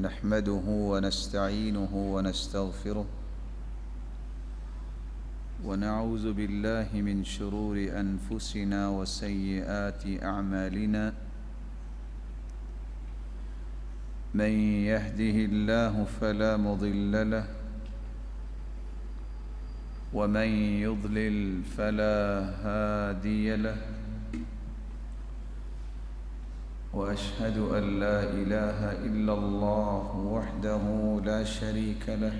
نحمده ونستعينه ونستغفره ونعوذ بالله من شرور أنفسنا وسيئات أعمالنا من يهده الله فلا مضل له ومن يضلل فلا هادي له وأشهد أن لا إله إلا الله وحده لا شريك له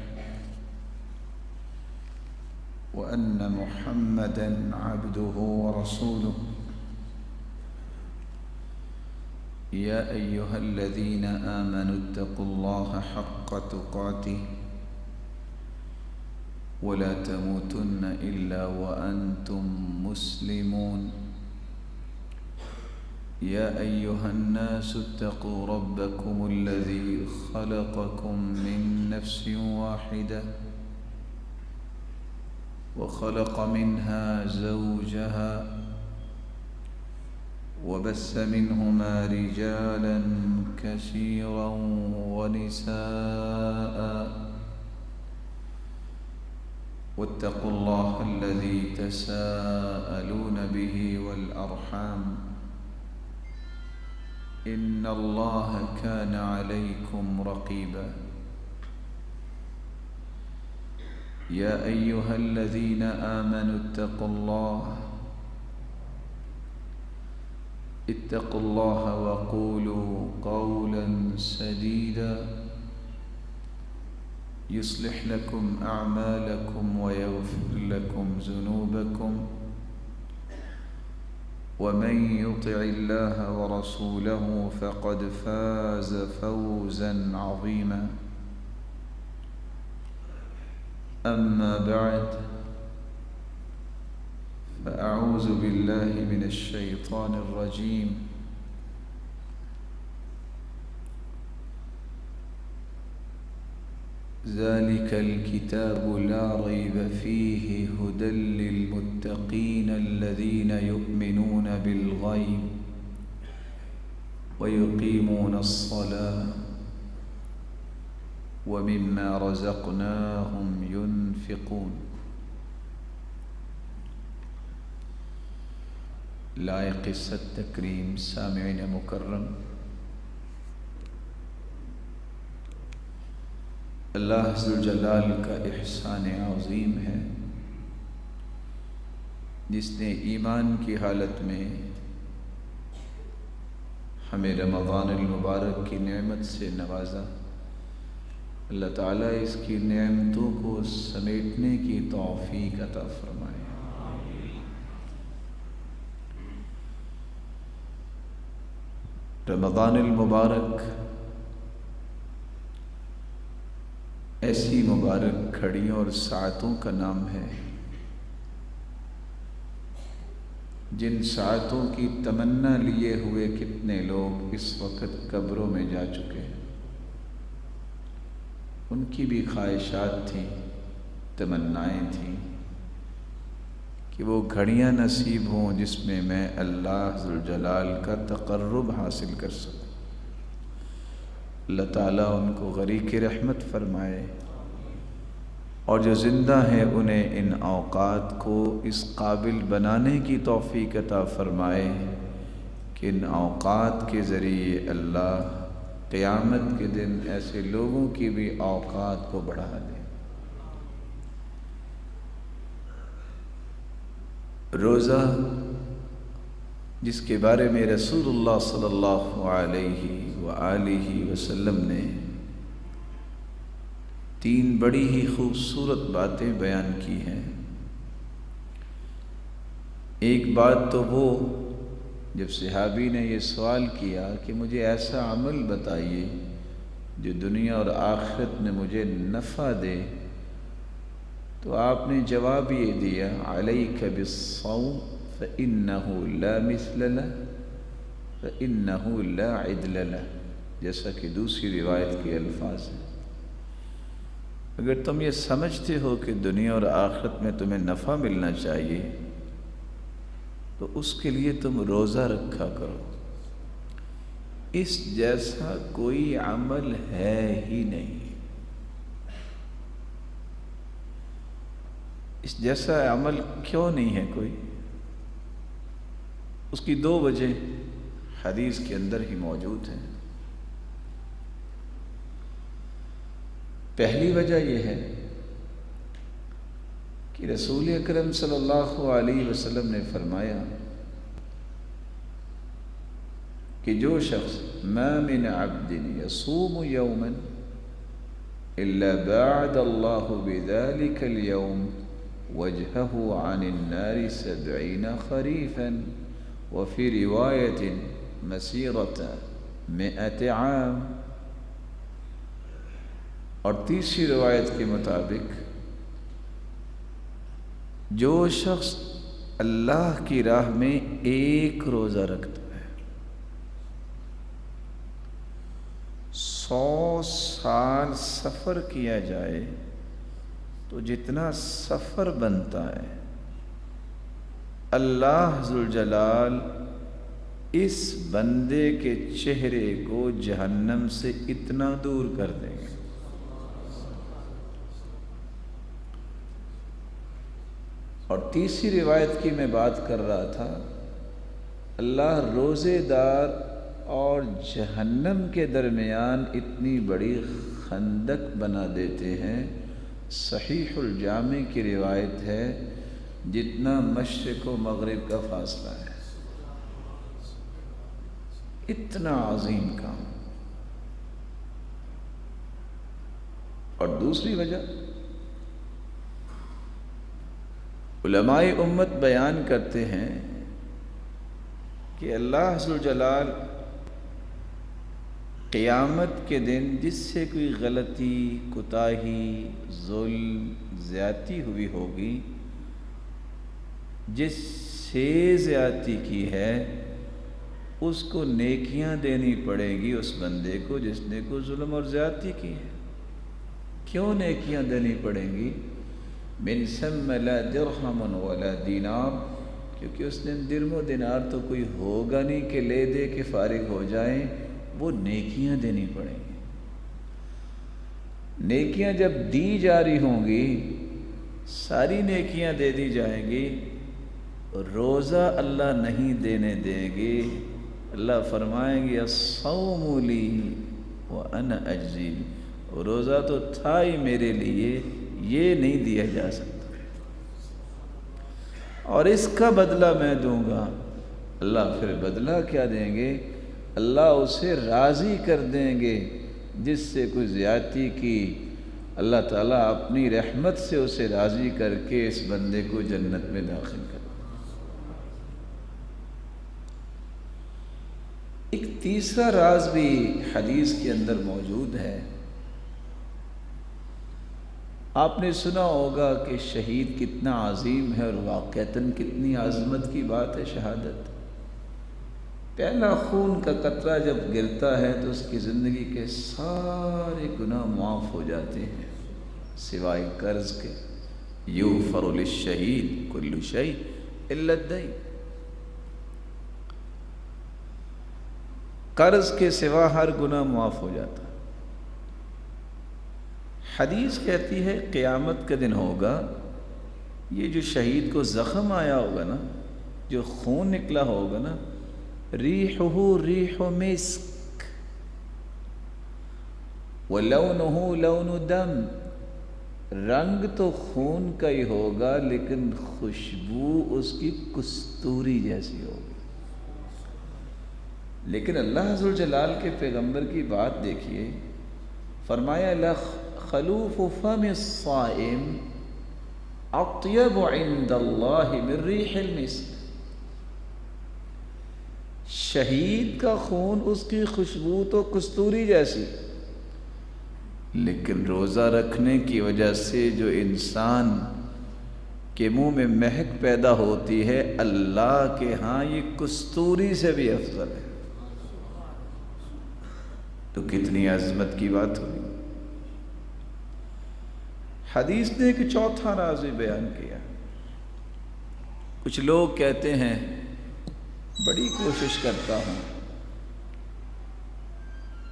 وأن محمدًا عبده ورسوله يا أيها الذين آمنوا اتقوا الله حق تقاته ولا تموتن إلا وأنتم مسلمون يا أيها الناس اتقوا ربكم الذي خلقكم من نفس واحدة وخلق منها زوجها وبث منهما رجالا كثيرا ونساء واتقوا الله الذي تساءلون به والأرحام إن الله كان عليكم رقيبا يا أيها الذين آمنوا اتقوا الله وقولوا قولا سديدا يصلح لكم أعمالكم ويغفر لكم ذنوبكم ومن يطع الله ورسوله فقد فاز فوزا عظيما أما بعد فأعوذ بالله من الشيطان الرجيم ذلك الكتاب لا ريب فيه هدى للمتقين الذين يؤمنون بالغيب ويقيمون الصلاة ومما رزقناهم ينفقون لائق التکریم سامعین مکرم، اللہ ذوالجلال کا احسان عظیم ہے جس نے ایمان کی حالت میں ہمیں رمضان المبارک کی نعمت سے نوازا۔ اللہ تعالیٰ اس کی نعمتوں کو سمیٹنے کی توفیق عطا فرمائے۔ رمضان المبارک ایسی مبارک گھڑیوں اور ساعتوں کا نام ہے جن ساعتوں کی تمنا لیے ہوئے کتنے لوگ اس وقت قبروں میں جا چکے ہیں۔ ان کی بھی خواہشات تھیں، تمنائیں تھیں کہ وہ گھڑیاں نصیب ہوں جس میں میں اللہ ذوالجلال کا تقرب حاصل کر سکوں۔ اللہ تعالیٰ ان کو غریق رحمت فرمائے، اور جو زندہ ہیں انہیں ان اوقات کو اس قابل بنانے کی توفیق عطا فرمائے کہ ان اوقات کے ذریعے اللہ قیامت کے دن ایسے لوگوں کی بھی اوقات کو بڑھا دے۔ روزہ جس کے بارے میں رسول اللہ صلی اللہ علیہ وآلہ وسلم نے تین بڑی ہی خوبصورت باتیں بیان کی ہیں۔ ایک بات تو وہ جب صحابی نے یہ سوال کیا کہ مجھے ایسا عمل بتائیے جو دنیا اور آخرت میں مجھے نفع دے، تو آپ نے جواب یہ دیا علیک بالصوم فإنہ لا مثل لہ فإنہ لا عدل لہ، جیسا کہ دوسری روایت کے الفاظ ہیں۔ اگر تم یہ سمجھتے ہو کہ دنیا اور آخرت میں تمہیں نفع ملنا چاہیے تو اس کے لیے تم روزہ رکھا کرو۔ اس جیسا کوئی عمل ہے ہی نہیں۔ اس جیسا عمل کیوں نہیں ہے کوئی؟ اس کی دو وجہ حدیث کے اندر ہی موجود ہیں۔ پہلی وجہ یہ ہے کہ رسول اکرم صلی اللہ علیہ وسلم نے فرمایا کہ جو شخص ما من عبد يصوم يوما الا بعد الله بذلك اليوم وجهه عن النار 70 خريفا وفي رواية مسيرة 100 عام، اور تیسری روایت کے مطابق جو شخص اللہ کی راہ میں ایک روزہ رکھتا ہے 100 سال سفر کیا جائے تو جتنا سفر بنتا ہے اللہ ذوالجلال اس بندے کے چہرے کو جہنم سے اتنا دور کر دیں گے۔ اور تیسری روایت کی میں بات کر رہا تھا، اللہ روزے دار اور جہنم کے درمیان اتنی بڑی خندق بنا دیتے ہیں، صحیح الجامع کی روایت ہے جتنا مشرق و مغرب کا فاصلہ ہے، اتنا عظیم کام۔ اور دوسری وجہ علماء امت بیان کرتے ہیں کہ اللہ ذوالجلال قیامت کے دن جس سے کوئی غلطی، کوتاہی، ظلم، زیادتی ہوئی ہوگی، جس سے زیادتی کی ہے اس کو نیکیاں دینی پڑے گی اس بندے کو جس نے کوئی ظلم اور زیادتی کی ہے۔ کیوں نیکیاں دینی پڑیں گی؟ من ثم لا درہم ولا دینار، کیونکہ اس دن درہم و دینار تو کوئی ہوگا نہیں کہ لے دے کے فارغ ہو جائیں، وہ نیکیاں دینی پڑیں گی۔ نیکیاں جب دی جاری ہوں گی، ساری نیکیاں دے دی جائیں گی، روزہ اللہ نہیں دینے دیں گے۔ اللہ فرمائیں گے الصوم لی وانا اجزی، روزہ تو تھا ہی میرے لیے، یہ نہیں دیا جا سکتا، اور اس کا بدلہ میں دوں گا۔ اللہ پھر بدلہ کیا دیں گے؟ اللہ اسے راضی کر دیں گے جس سے کوئی زیادتی کی، اللہ تعالیٰ اپنی رحمت سے اسے راضی کر کے اس بندے کو جنت میں داخل کر۔ ایک تیسرا راز بھی حدیث کے اندر موجود ہے۔ آپ نے سنا ہوگا کہ شہید کتنا عظیم ہے، اور واقعتاً کتنی عظمت کی بات ہے شہادت۔ پہلا خون کا قطرہ جب گرتا ہے تو اس کی زندگی کے سارے گناہ معاف ہو جاتے ہیں سوائے قرض کے۔ یغفر للشہید کل شیء الا الدین، قرض کے سوا ہر گناہ معاف ہو جاتا۔ حدیث کہتی ہے قیامت کا دن ہوگا، یہ جو شہید کو زخم آیا ہوگا نا، جو خون نکلا ہوگا نا، ریحہ ریح مسک ولونہ لون دم، رنگ تو خون کا ہی ہوگا لیکن خوشبو اس کی کستوری جیسی ہوگی۔ لیکن اللہ ذوالجلال کے پیغمبر کی بات دیکھیے، فرمایا خلوف فم الصائم اطیب عند اللہ من ریح المسک، شہید کا خون اس کی خوشبو تو کستوری جیسی، لیکن روزہ رکھنے کی وجہ سے جو انسان کے منہ میں مہک پیدا ہوتی ہے، اللہ کے ہاں یہ کستوری سے بھی افضل ہے۔ تو کتنی عظمت کی بات ہوئی۔ حدیث نے ایک چوتھا راز بھی بیان کیا۔ کچھ لوگ کہتے ہیں بڑی کوشش کرتا ہوں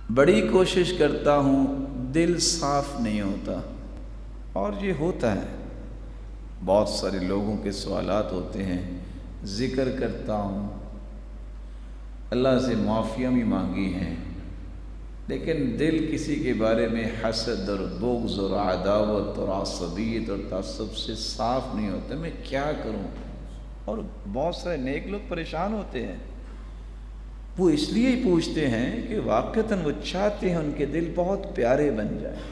بڑی کوشش کرتا ہوں، دل صاف نہیں ہوتا، اور یہ ہوتا ہے، بہت سارے لوگوں کے سوالات ہوتے ہیں، ذکر کرتا ہوں، اللہ سے معافیاں بھی مانگی ہیں، لیکن دل کسی کے بارے میں حسد اور بغض اور عداوت اور عصبیت اور تعصب سے صاف نہیں ہوتا۔ میں کیا کروں؟ اور بہت سارے نیک لوگ پریشان ہوتے ہیں، وہ اس لیے ہی پوچھتے ہیں کہ واقعتاً وہ چاہتے ہیں ان کے دل بہت پیارے بن جائیں۔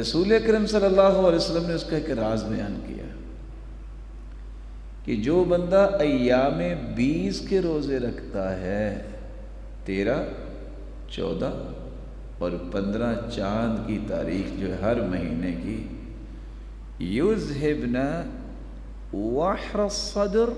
رسول اکرم صلی اللہ علیہ وسلم نے اس کا ایک راز بیان کیا کہ جو بندہ ایام 20 کے روزے رکھتا ہے، 13، 14 اور 15 چاند کی تاریخ جو ہے ہر مہینے کی، یذہبن وحر الصدر،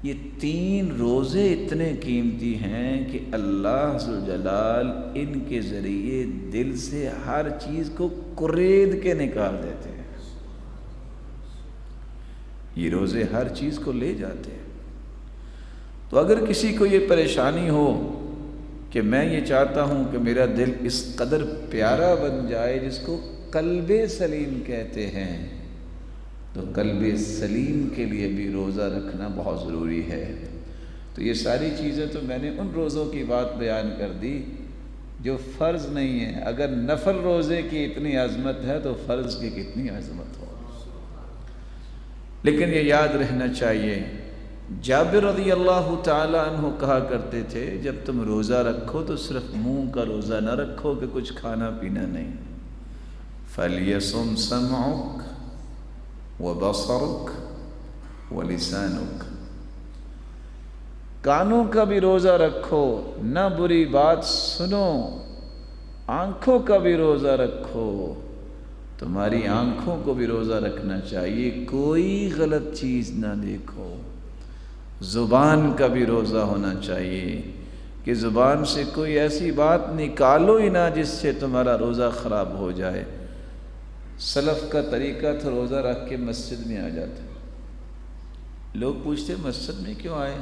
یہ 3 روزے اتنے قیمتی ہیں کہ اللہ ذوالجلال ان کے ذریعے دل سے ہر چیز کو کرید کے نکال دیتے ہیں۔ یہ روزے ہر چیز کو لے جاتے ہیں۔ تو اگر کسی کو یہ پریشانی ہو کہ میں یہ چاہتا ہوں کہ میرا دل اس قدر پیارا بن جائے جس کو قلب سلیم کہتے ہیں، تو قلب سلیم کے لیے بھی روزہ رکھنا بہت ضروری ہے۔ تو یہ ساری چیزیں تو میں نے ان روزوں کی بات بیان کر دی جو فرض نہیں ہے۔ اگر نفل روزے کی اتنی عظمت ہے تو فرض کی کتنی عظمت ہو۔ لیکن یہ یاد رہنا چاہیے، جابر رضی اللہ تعالی عنہ کہا کرتے تھے جب تم روزہ رکھو تو صرف منہ کا روزہ نہ رکھو کہ کچھ کھانا پینا نہیں۔ فَلْيَصُمْ سَمْعُكَ وَبَصَرُكَ وَلِسَانُكَ، کانوں کا بھی روزہ رکھو، نہ بری بات سنو، آنکھوں کا بھی روزہ رکھو، تمہاری آنکھوں کو بھی روزہ رکھنا چاہیے، کوئی غلط چیز نہ دیکھو، زبان کا بھی روزہ ہونا چاہیے کہ زبان سے کوئی ایسی بات نکالو ہی نہ جس سے تمہارا روزہ خراب ہو جائے۔ سلف کا طریقہ تھا روزہ رکھ کے مسجد میں آ جاتے، لوگ پوچھتے مسجد میں کیوں آئے؟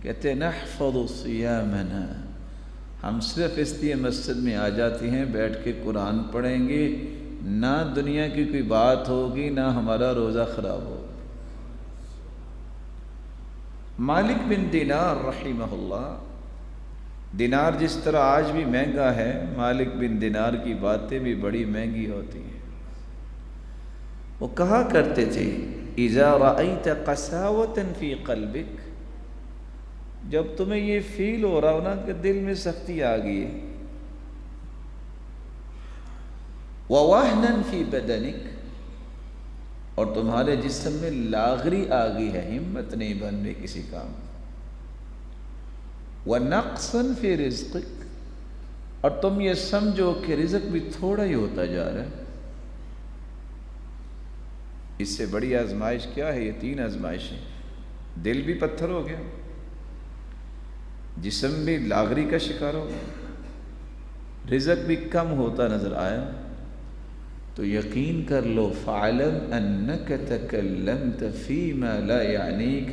کہتے نحفظ صیامنا، ہم صرف اس لیے مسجد میں آ جاتے ہیں بیٹھ کے قرآن پڑھیں گے، نہ دنیا کی کوئی بات ہوگی نہ ہمارا روزہ خراب ہوگا۔ مالک بن دینار رحمہ اللہ، دینار جس طرح آج بھی مہنگا ہے، مالک بن دینار کی باتیں بھی بڑی مہنگی ہوتی ہیں۔ وہ کہا کرتے تھے اذا رأیت قساوة فی قلبک، جب تمہیں یہ فیل ہو رہا ہو نا کہ دل میں سختی آ گئی ہے، ووہنا فی بدنک، اور تمہارے جسم میں لاغری آ گئی ہے، ہمت نہیں بن رہی کسی کام، ونقصا فی رزقک، اور تم یہ سمجھو کہ رزق بھی تھوڑا ہی ہوتا جا رہا ہے۔ اس سے بڑی آزمائش کیا ہے؟ یہ 3 آزمائشیں، دل بھی پتھر ہو گیا، جسم بھی لاغری کا شکار ہو گیا، رزق بھی کم ہوتا نظر آیا، تو یقین کر لو فَعْلَمْ أَنَّكَ تَكَلَّمْتَ فِي مَا لَا يَعْنِيكَ،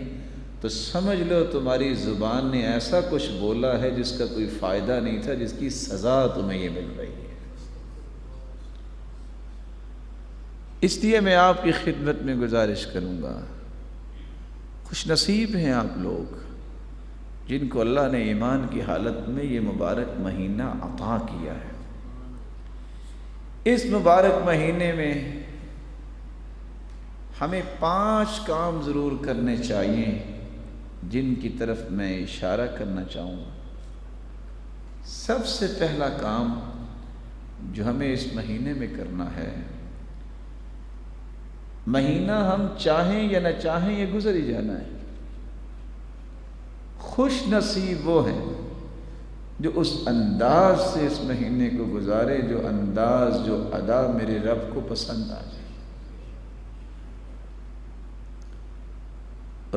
تو سمجھ لو تمہاری زبان نے ایسا کچھ بولا ہے جس کا کوئی فائدہ نہیں تھا، جس کی سزا تمہیں یہ مل رہی ہے۔ اس لیے میں آپ کی خدمت میں گزارش کروں گا، خوش نصیب ہیں آپ لوگ جن کو اللہ نے ایمان کی حالت میں یہ مبارک مہینہ عطا کیا ہے۔ اس مبارک مہینے میں ہمیں 5 کام ضرور کرنے چاہیے جن کی طرف میں اشارہ کرنا چاہوں گا۔ سب سے پہلا کام جو ہمیں اس مہینے میں کرنا ہے، مہینہ ہم چاہیں یا نہ چاہیں یہ گزر ہی جانا ہے، خوش نصیب وہ ہیں جو اس انداز سے اس مہینے کو گزارے، جو انداز جو ادا میرے رب کو پسند آ جائے۔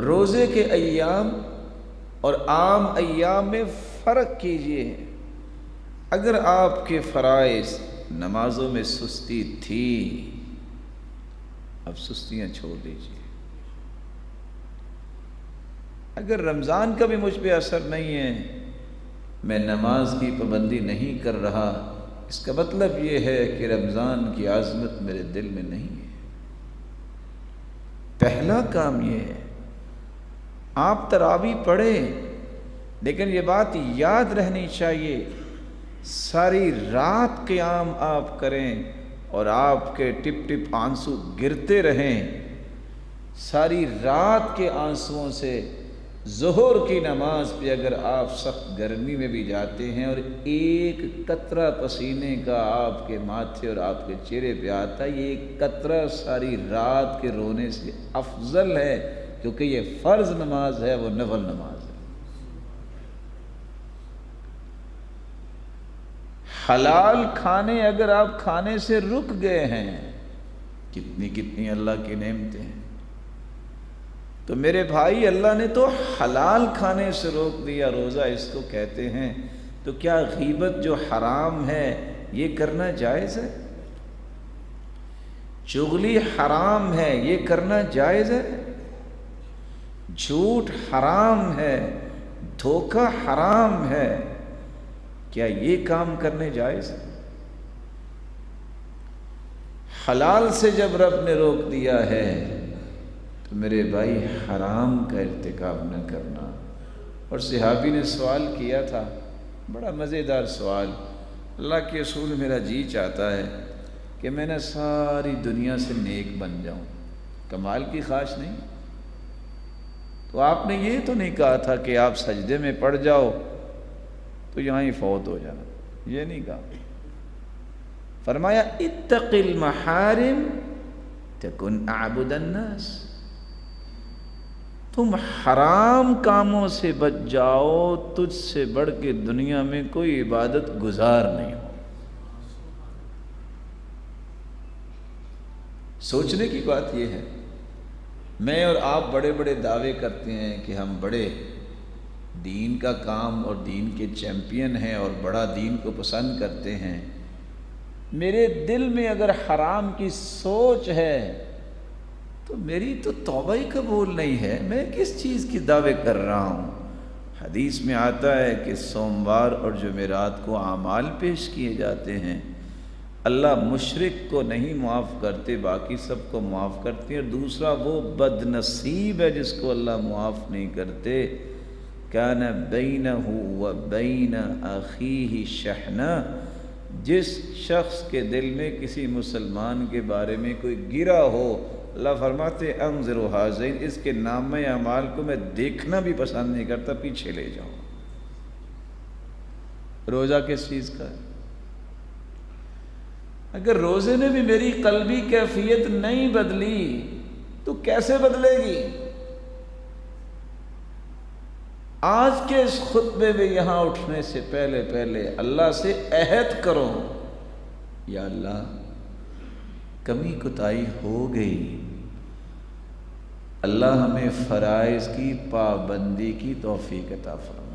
روزے کے ایام اور عام ایام میں فرق کیجئے۔ اگر آپ کے فرائض نمازوں میں سستی تھی، اب سستیاں چھوڑ دیجئے۔ اگر رمضان کا بھی مجھ پہ اثر نہیں ہے میں نماز کی پابندی نہیں کر رہا، اس کا مطلب یہ ہے کہ رمضان کی عظمت میرے دل میں نہیں ہے۔ پہلا کام یہ ہے، آپ تراویح پڑھیں، لیکن یہ بات یاد رہنی چاہیے، ساری رات قیام آپ کریں اور آپ کے ٹپ ٹپ آنسو گرتے رہیں، ساری رات کے آنسوؤں سے ظہر کی نماز پہ اگر آپ سخت گرمی میں بھی جاتے ہیں اور ایک قطرہ پسینے کا آپ کے ماتھے اور آپ کے چہرے پہ آتا ہے، یہ ایک قطرہ ساری رات کے رونے سے افضل ہے، کیونکہ یہ فرض نماز ہے، وہ نفل نماز ہے۔ حلال کھانے اگر آپ کھانے سے رک گئے ہیں، کتنی کتنی اللہ کی نعمتیں ہیں، تو میرے بھائی اللہ نے تو حلال کھانے سے روک دیا، روزہ اس کو کہتے ہیں، تو کیا غیبت جو حرام ہے یہ کرنا جائز ہے؟ چغلی حرام ہے، یہ کرنا جائز ہے؟ جھوٹ حرام ہے، دھوکہ حرام ہے، کیا یہ کام کرنے جائز ہے؟ حلال سے جب رب نے روک دیا ہے تو میرے بھائی حرام کا ارتکاب نہ کرنا۔ اور صحابی نے سوال کیا تھا، بڑا مزیدار سوال، اللہ کے رسول میرا جی چاہتا ہے کہ میں نے ساری دنیا سے نیک بن جاؤں، کمال کی خواہش نہیں؟ تو آپ نے یہ تو نہیں کہا تھا کہ آپ سجدے میں پڑ جاؤ تو یہاں ہی فوت ہو جانا، یہ نہیں کہا، فرمایا اتق المحارم تکن اعبد الناس، تم حرام کاموں سے بچ جاؤ، تجھ سے بڑھ کے دنیا میں کوئی عبادت گزار نہیں ہو۔ سوچنے کی بات یہ ہے، میں اور آپ بڑے بڑے دعوے کرتے ہیں کہ ہم بڑے دین کا کام اور دین کے چیمپئن ہیں اور بڑا دین کو پسند کرتے ہیں، میرے دل میں اگر حرام کی سوچ ہے تو میری تو توبہ ہی قبول نہیں ہے، میں کس چیز کی دعوے کر رہا ہوں؟ حدیث میں آتا ہے کہ سوموار اور جمعرات کو اعمال پیش کیے جاتے ہیں، اللہ مشرک کو نہیں معاف کرتے، باقی سب کو معاف کرتے ہیں، اور دوسرا وہ بد نصیب ہے جس کو اللہ معاف نہیں کرتے۔ کان بینہ و بین اخیہ شحنہ، جس شخص کے دل میں کسی مسلمان کے بارے میں کوئی گرا ہو، اللہ فرماتے انظر حاضین، اس کے نامہ اعمال کو میں دیکھنا بھی پسند نہیں کرتا، پیچھے لے جاؤں۔ روزہ کس چیز کا ہے؟ اگر روزے نے بھی میری قلبی کیفیت نہیں بدلی تو کیسے بدلے گی؟ آج کے اس خطبے میں یہاں اٹھنے سے پہلے اللہ سے عہد کرو، یا اللہ کمی کوتاہی ہو گئی، اللہ ہمیں فرائض کی پابندی کی توفیق عطا فرما،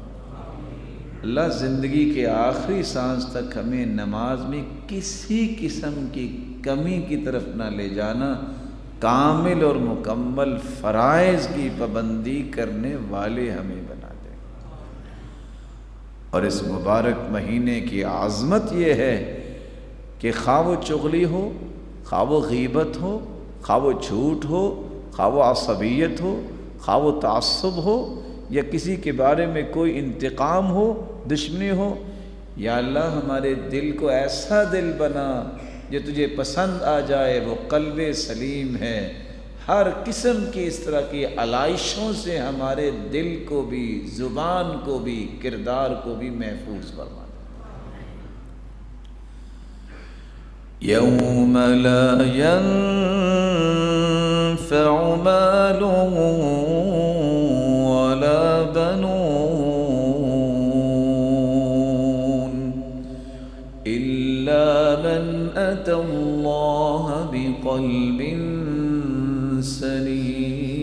اللہ زندگی کے آخری سانس تک ہمیں نماز میں کسی قسم کی کمی کی طرف نہ لے جانا، کامل اور مکمل فرائض کی پابندی کرنے والے ہمیں بنا دیں۔ اور اس مبارک مہینے کی عظمت یہ ہے کہ خواہ وہ چغلی ہو، خواہ وہ غیبت ہو، خواہ وہ جھوٹ ہو، خواہ وہ عصبیت ہو، خواہ وہ تعصب ہو، یا کسی کے بارے میں کوئی انتقام ہو، دشمنی ہو، یا اللہ ہمارے دل کو ایسا دل بنا جو تجھے پسند آ جائے، وہ قلب سلیم ہے، ہر قسم کی اس طرح کی علائشوں سے ہمارے دل کو بھی، زبان کو بھی، کردار کو بھی محفوظ فرما۔ یوم لا ينفع مال ولا بنون إلا من أتى الله بقلب سليم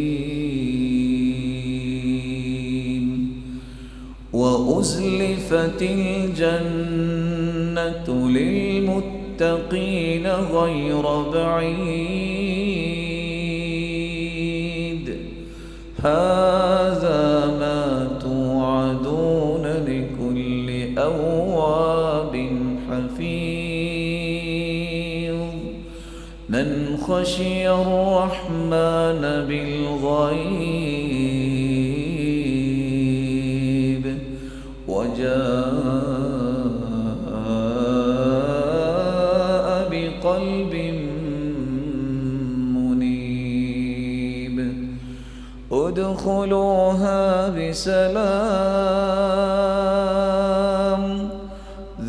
وأزلفت الجنة للمتقين غير بعيد هذا ما توعدون لكل أواب حفيظ من خشي الرحمن بالغيب وجاء بقلب منيب ادخلوها بسلام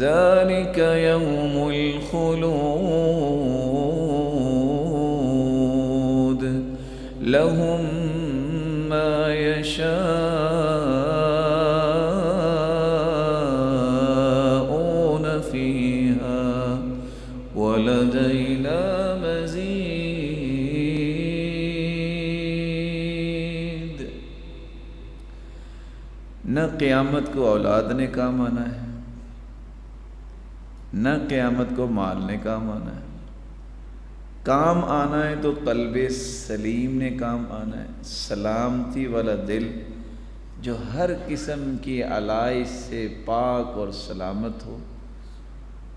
ذلك يوم الخلود لهم ما يشاءون فيها ولدينا مزيد. نہ قیامت کو اولاد نے کام آنا ہے، نہ قیامت کو مال نے کام آنا ہے. کام آنا ہے تو قلب سلیم نے کام آنا ہے، سلامتی والا دل جو ہر قسم کی علائش سے پاک اور سلامت ہو.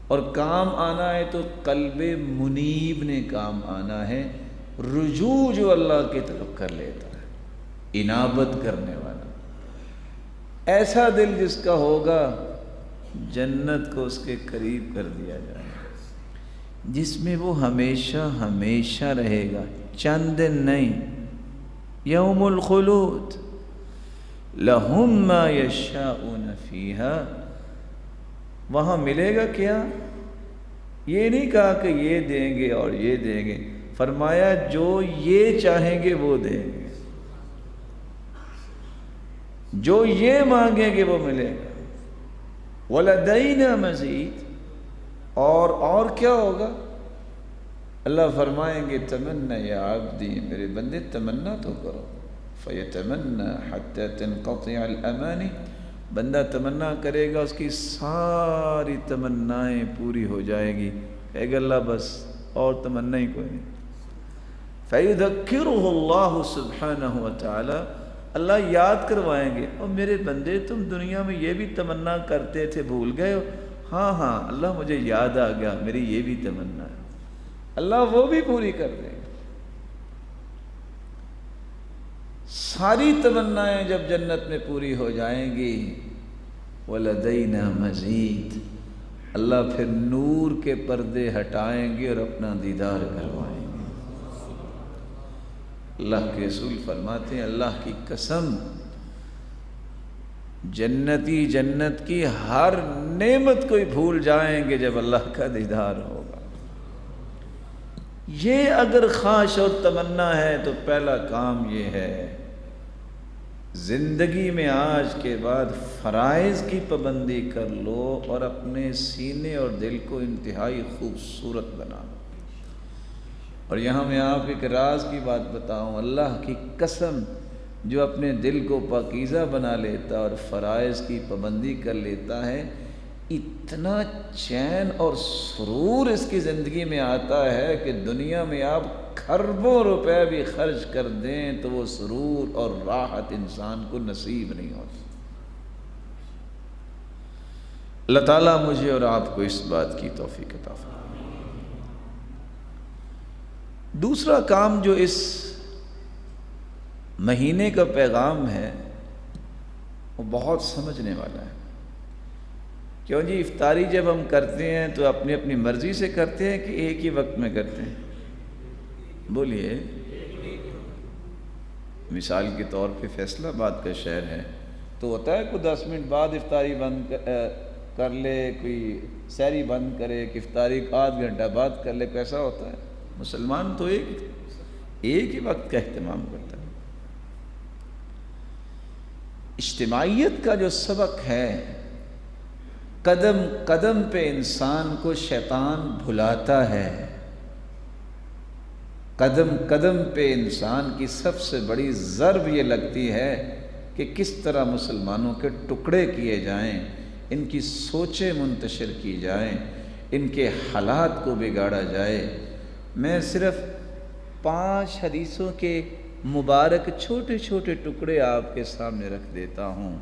اور کام آنا ہے تو قلب منیب نے کام آنا ہے، رجوع جو اللہ کی طرف کر لیتا ہے، انابت کرنے والا. ایسا دل جس کا ہوگا جنت کو اس کے قریب کر دیا جائے، جس میں وہ ہمیشہ ہمیشہ رہے گا، چند دن نہیں. یوم الخلود لہم ما یشاءون فیہا. وہاں ملے گا کیا؟ یہ نہیں کہا کہ یہ دیں گے اور یہ دیں گے، فرمایا جو یہ چاہیں گے وہ دیں گے، جو یہ مانگیں گے وہ ملے گا. وَلَدَيْنَا مَزِيدٌ. اور کیا ہوگا؟ اللہ فرمائیں گے تمنا یا عبدی، میرے بندے تمنا تو کرو. فَيَتَمَنَّا حَتَّى تَنْقَطِعَ الْأَمَانِ. بندہ تمنا کرے گا، اس کی ساری تمنائیں پوری ہو جائیں گی، کہے گا اللہ بس اور تمنا ہی کوئی نہیں. فَيُذَكِّرُهُ اللَّهُ سُبْحَانَهُ وَتَعَالَى. اللہ یاد کروائیں گے، اور میرے بندے تم دنیا میں یہ بھی تمنا کرتے تھے، بھول گئے ہو؟ ہاں اللہ مجھے یاد آ گیا، میری یہ بھی تمنا ہے. اللہ وہ بھی پوری کر دے گا. ساری تمنائیں جب جنت میں پوری ہو جائیں گی، وَلَدَيْنَا مَزِيدٌ. اللہ پھر نور کے پردے ہٹائیں گے اور اپنا دیدار کروائیں گے. اللہ کے رسول فرماتے ہیں اللہ کی قسم، جنتی جنت کی ہر نعمت کو بھول جائیں گے جب اللہ کا دیدار ہوگا. یہ اگر خواہش اور تمنا ہے تو پہلا کام یہ ہے، زندگی میں آج کے بعد فرائض کی پابندی کر لو اور اپنے سینے اور دل کو انتہائی خوبصورت بنا لو. اور یہاں میں آپ ایک راز کی بات بتاؤں، اللہ کی قسم جو اپنے دل کو پاکیزہ بنا لیتا اور فرائض کی پابندی کر لیتا ہے، اتنا چین اور سرور اس کی زندگی میں آتا ہے کہ دنیا میں آپ کھربوں روپے بھی خرچ کر دیں تو وہ سرور اور راحت انسان کو نصیب نہیں ہوتی. اللہ تعالیٰ مجھے اور آپ کو اس بات کی توفیق عطا فرمائے. دوسرا کام جو اس مہینے کا پیغام ہے وہ بہت سمجھنے والا ہے. کیوں جی؟ افطاری جب ہم کرتے ہیں تو اپنی اپنی مرضی سے کرتے ہیں کہ ایک ہی وقت میں کرتے ہیں؟ بولیے. مثال کے طور پہ فیصلہ آباد کا شہر ہے تو ہوتا ہے کوئی 10 منٹ بعد افطاری بند کر لے، کوئی سحری بند کرے کہ افطاری آدھ گھنٹہ بعد کر لے. کیسا ہوتا ہے؟ مسلمان تو ایک ہی وقت کا اہتمام کرتا ہے. اجتماعیت کا جو سبق ہے، قدم قدم پہ انسان کو شیطان بھلاتا ہے. قدم قدم پہ انسان کی سب سے بڑی ضرب یہ لگتی ہے کہ کس طرح مسلمانوں کے ٹکڑے کیے جائیں، ان کی سوچیں منتشر کی جائیں، ان کے حالات کو بگاڑا جائے. میں صرف 5 حدیثوں کے مبارک چھوٹے چھوٹے ٹکڑے آپ کے سامنے رکھ دیتا ہوں.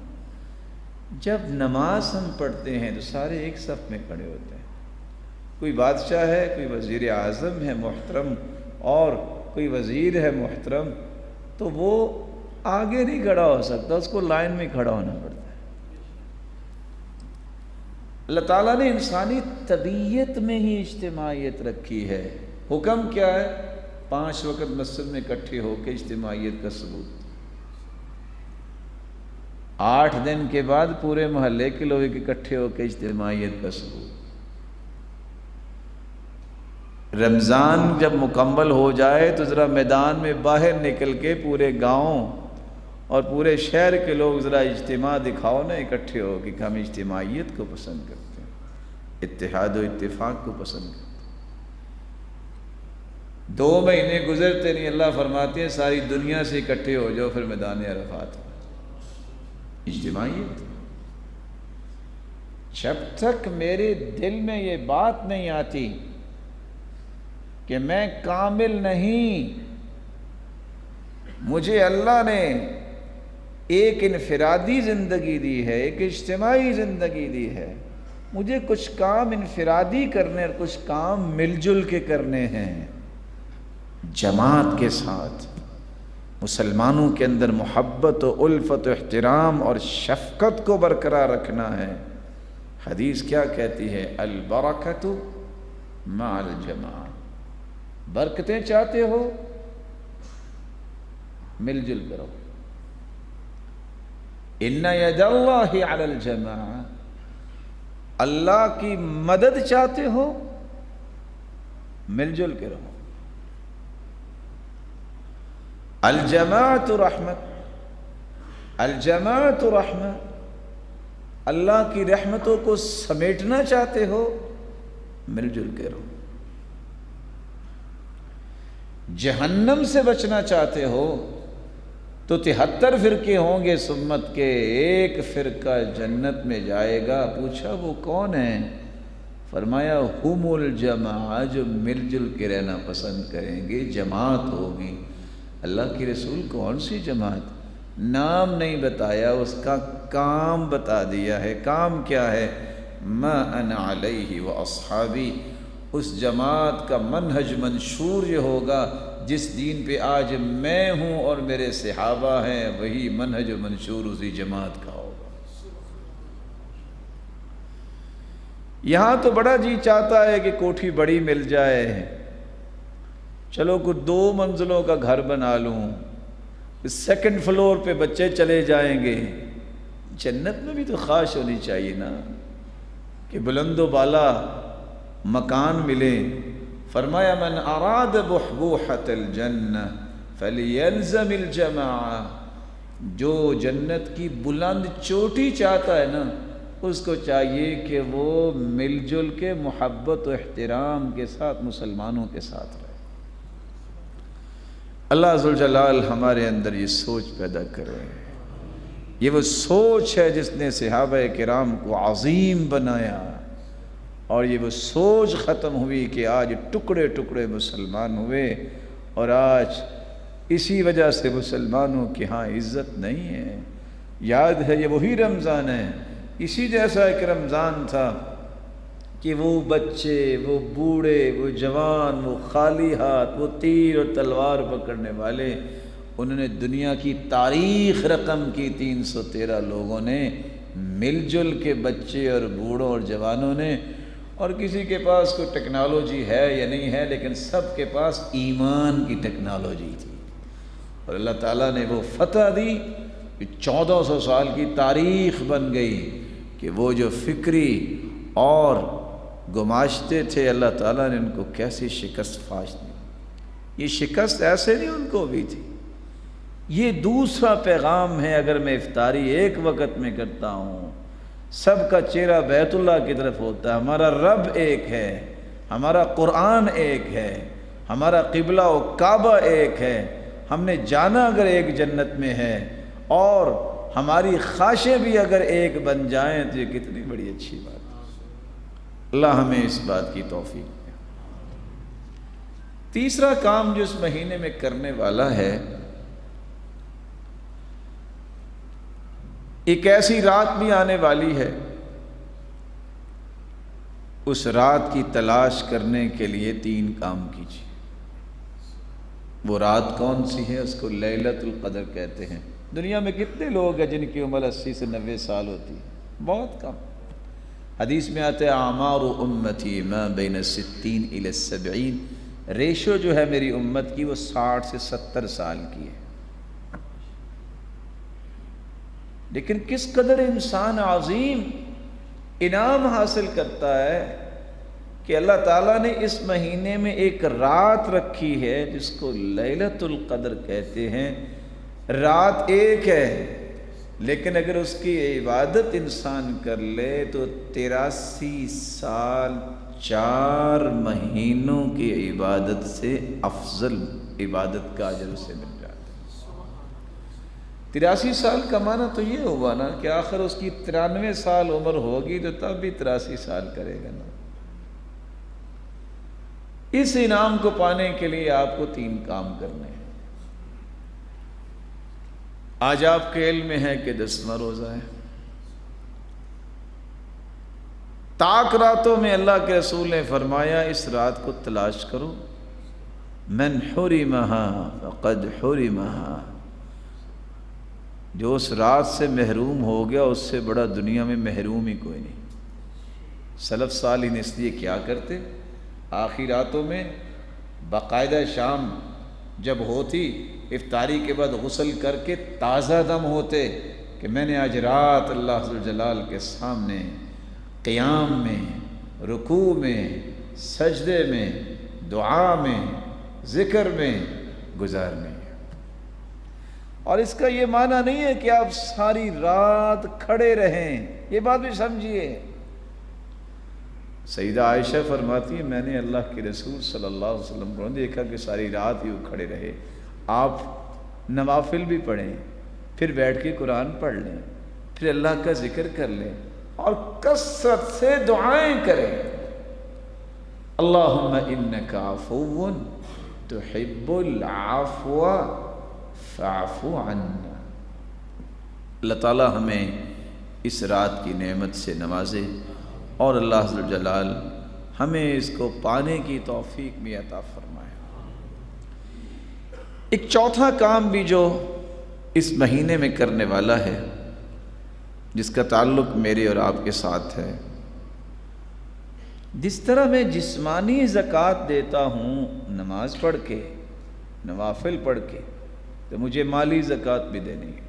جب نماز ہم پڑھتے ہیں تو سارے ایک صف میں کھڑے ہوتے ہیں. کوئی بادشاہ ہے، کوئی وزیر اعظم ہے محترم، اور کوئی وزیر ہے محترم، تو وہ آگے نہیں کھڑا ہو سکتا، اس کو لائن میں کھڑا ہونا پڑتا ہے. اللہ تعالیٰ نے انسانی طبیعت میں ہی اجتماعیت رکھی ہے. حکم کیا ہے؟ 5 وقت مسجد میں اکٹھے ہو کے اجتماعیت کا ثبوت. 8 دن کے بعد پورے محلے کے لوگ اکٹھے ہو کے اجتماعیت کا ثبوت. رمضان جب مکمل ہو جائے تو ذرا میدان میں باہر نکل کے پورے گاؤں اور پورے شہر کے لوگ ذرا اجتماع دکھاؤ نا اکٹھے ہو کہ ہم اجتماعیت کو پسند کرتے ہیں، اتحاد و اتفاق کو پسند کرتے ہیں. 2 مہینے گزرتے نہیں، اللہ فرماتے ہیں ساری دنیا سے اکٹھے ہو جاؤ پھر میدان عرفات. اجتماعیت. جب تک میرے دل میں یہ بات نہیں آتی کہ میں کامل نہیں، مجھے اللہ نے ایک انفرادی زندگی دی ہے، ایک اجتماعی زندگی دی ہے، مجھے کچھ کام انفرادی کرنے اور کچھ کام مل جل کے کرنے ہیں، جماعت کے ساتھ. مسلمانوں کے اندر محبت و الفت و احترام اور شفقت کو برقرار رکھنا ہے. حدیث کیا کہتی ہے؟ البرکۃ مع الجماعہ. برکتیں چاہتے ہو مل جل کرو. ان ید اللہ علی الجماعہ. اللہ کی مدد چاہتے ہو مل جل کے رہو. الجماعت رحمت، الجماعت رحمت. اللہ کی رحمتوں کو سمیٹنا چاہتے ہو مل جل کے رہو. جہنم سے بچنا چاہتے ہو تو 73 فرقے ہوں گے سمت کے، ایک فرقہ جنت میں جائے گا. پوچھا وہ کون ہے؟ فرمایا ہم الجماعہ، جو مل جل کے رہنا پسند کریں گے، جماعت ہوگی. اللہ کے رسول کون سی جماعت؟ نام نہیں بتایا، اس کا کام بتا دیا ہے. کام کیا ہے؟ ما انا علیہ و اصحابی. اس جماعت کا منہج منشور یہ ہوگا جس دین پہ آج میں ہوں اور میرے صحابہ ہیں، وہی منہج و منشور اسی جماعت کا ہوگا. یہاں تو بڑا جی چاہتا ہے کہ کوٹھی بڑی مل جائے، چلو کوئی 2 منزلوں کا گھر بنا لوں، 2nd فلور پہ بچے چلے جائیں گے. جنت میں بھی تو خواہش ہونی چاہیے نا کہ بلند و بالا مکان ملے. فرمایا من اراد بحبوحۃ الجنہ فلیلزم الجماعہ. جو جنت کی بلند چوٹی چاہتا ہے نا، اس کو چاہیے کہ وہ مل جل کے محبت و احترام کے ساتھ مسلمانوں کے ساتھ رہے. اللہ ذوالجلال ہمارے اندر یہ سوچ پیدا کرے. یہ وہ سوچ ہے جس نے صحابہ کرام کو عظیم بنایا، اور یہ وہ سوچ ختم ہوئی کہ آج ٹکڑے ٹکڑے مسلمان ہوئے، اور آج اسی وجہ سے مسلمانوں کے ہاں عزت نہیں ہے. یاد ہے یہ وہی رمضان ہے، اسی جیسا ایک رمضان تھا کہ وہ بچے، وہ بوڑھے، وہ جوان، وہ خالی ہاتھ، وہ تیر اور تلوار پکڑنے والے، انہوں نے دنیا کی تاریخ رقم کی. 313 لوگوں نے مل جل کے، بچے اور بوڑھوں اور جوانوں نے. اور کسی کے پاس کوئی ٹیکنالوجی ہے یا نہیں ہے، لیکن سب کے پاس ایمان کی ٹیکنالوجی تھی. اور اللہ تعالیٰ نے وہ فتح دی کہ 1400 سال کی تاریخ بن گئی کہ وہ جو فکری اور گماشتے تھے، اللہ تعالیٰ نے ان کو کیسی شکست فاش دی. یہ شکست ایسے نہیں ان کو بھی تھی. یہ دوسرا پیغام ہے. اگر میں افطاری ایک وقت میں کرتا ہوں، سب کا چہرہ بیت اللہ کی طرف ہوتا ہے، ہمارا رب ایک ہے، ہمارا قرآن ایک ہے، ہمارا قبلہ و کعبہ ایک ہے، ہم نے جانا اگر ایک جنت میں ہے، اور ہماری خواہشیں بھی اگر ایک بن جائیں تو یہ کتنی بڑی اچھی بات ہے. اللہ ہمیں اس بات کی توفیق دے. تیسرا کام جو اس مہینے میں کرنے والا ہے، ایک ایسی رات بھی آنے والی ہے، اس رات کی تلاش کرنے کے لیے 3 کام کیجیے۔ وہ رات کون سی ہے؟ اس کو لیلۃ القدر کہتے ہیں۔ دنیا میں کتنے لوگ ہیں جن کی عمر 80 سے 90 سال ہوتی ہے؟ بہت کم۔ حدیث میں آتا ہے اعمار امتی ما بین 60 الی 70، ریشو جو ہے میری امت کی وہ 60 سے 70 سال کی ہے۔ لیکن کس قدر انسان عظیم انعام حاصل کرتا ہے کہ اللہ تعالیٰ نے اس مہینے میں ایک رات رکھی ہے جس کو لیلۃ القدر کہتے ہیں۔ رات ایک ہے لیکن اگر اس کی عبادت انسان کر لے تو 83 سال 4 مہینوں کی عبادت سے افضل عبادت کا اجر اسے مل جاتا ہے۔ 83 سال کا معنی تو یہ ہوا نا کہ آخر اس کی 93 سال عمر ہوگی تو تب بھی 83 سال کرے گا نا۔ اس انعام کو پانے کے لیے آپ کو 3 کام کرنے ہیں۔ آج آپ کے علم میں ہے کہ 10واں روزہ ہے۔ طاق راتوں میں اللہ کے رسول نے فرمایا اس رات کو تلاش کرو، من حرمہا فقد حرمہا، جو اس رات سے محروم ہو گیا اس سے بڑا دنیا میں محروم ہی کوئی نہیں۔ سلف صالحین اس لیے کیا کرتے؟ آخری راتوں میں باقاعدہ شام جب ہوتی افطاری کے بعد غسل کر کے تازہ دم ہوتے کہ میں نے آج رات اللہ ذوالجلال کے سامنے قیام میں، رکوع میں، سجدے میں، دعا میں، ذکر میں گزارنے۔ اور اس کا یہ معنی نہیں ہے کہ آپ ساری رات کھڑے رہیں، یہ بات بھی سمجھیے۔ سیدہ عائشہ فرماتی ہے میں نے اللہ کے رسول صلی اللہ علیہ وسلم کو دیکھا کہ ساری رات یوں کھڑے رہے۔ آپ نوافل بھی پڑھیں، پھر بیٹھ کے قرآن پڑھ لیں، پھر اللہ کا ذکر کر لیں اور کثرت سے دعائیں کریں۔ اللہم انک عفو تحب العفو فاعف عنا۔ اللہ تعالی ہمیں اس رات کی نعمت سے نوازے اور اللہ عز و جلال ہمیں اس کو پانے کی توفیق بھی عطا فرمائے۔ ایک چوتھا کام بھی جو اس مہینے میں کرنے والا ہے، جس کا تعلق میرے اور آپ کے ساتھ ہے، جس طرح میں جسمانی زکوٰۃ دیتا ہوں نماز پڑھ کے، نوافل پڑھ کے، تو مجھے مالی زکوٰۃ بھی دینی ہے۔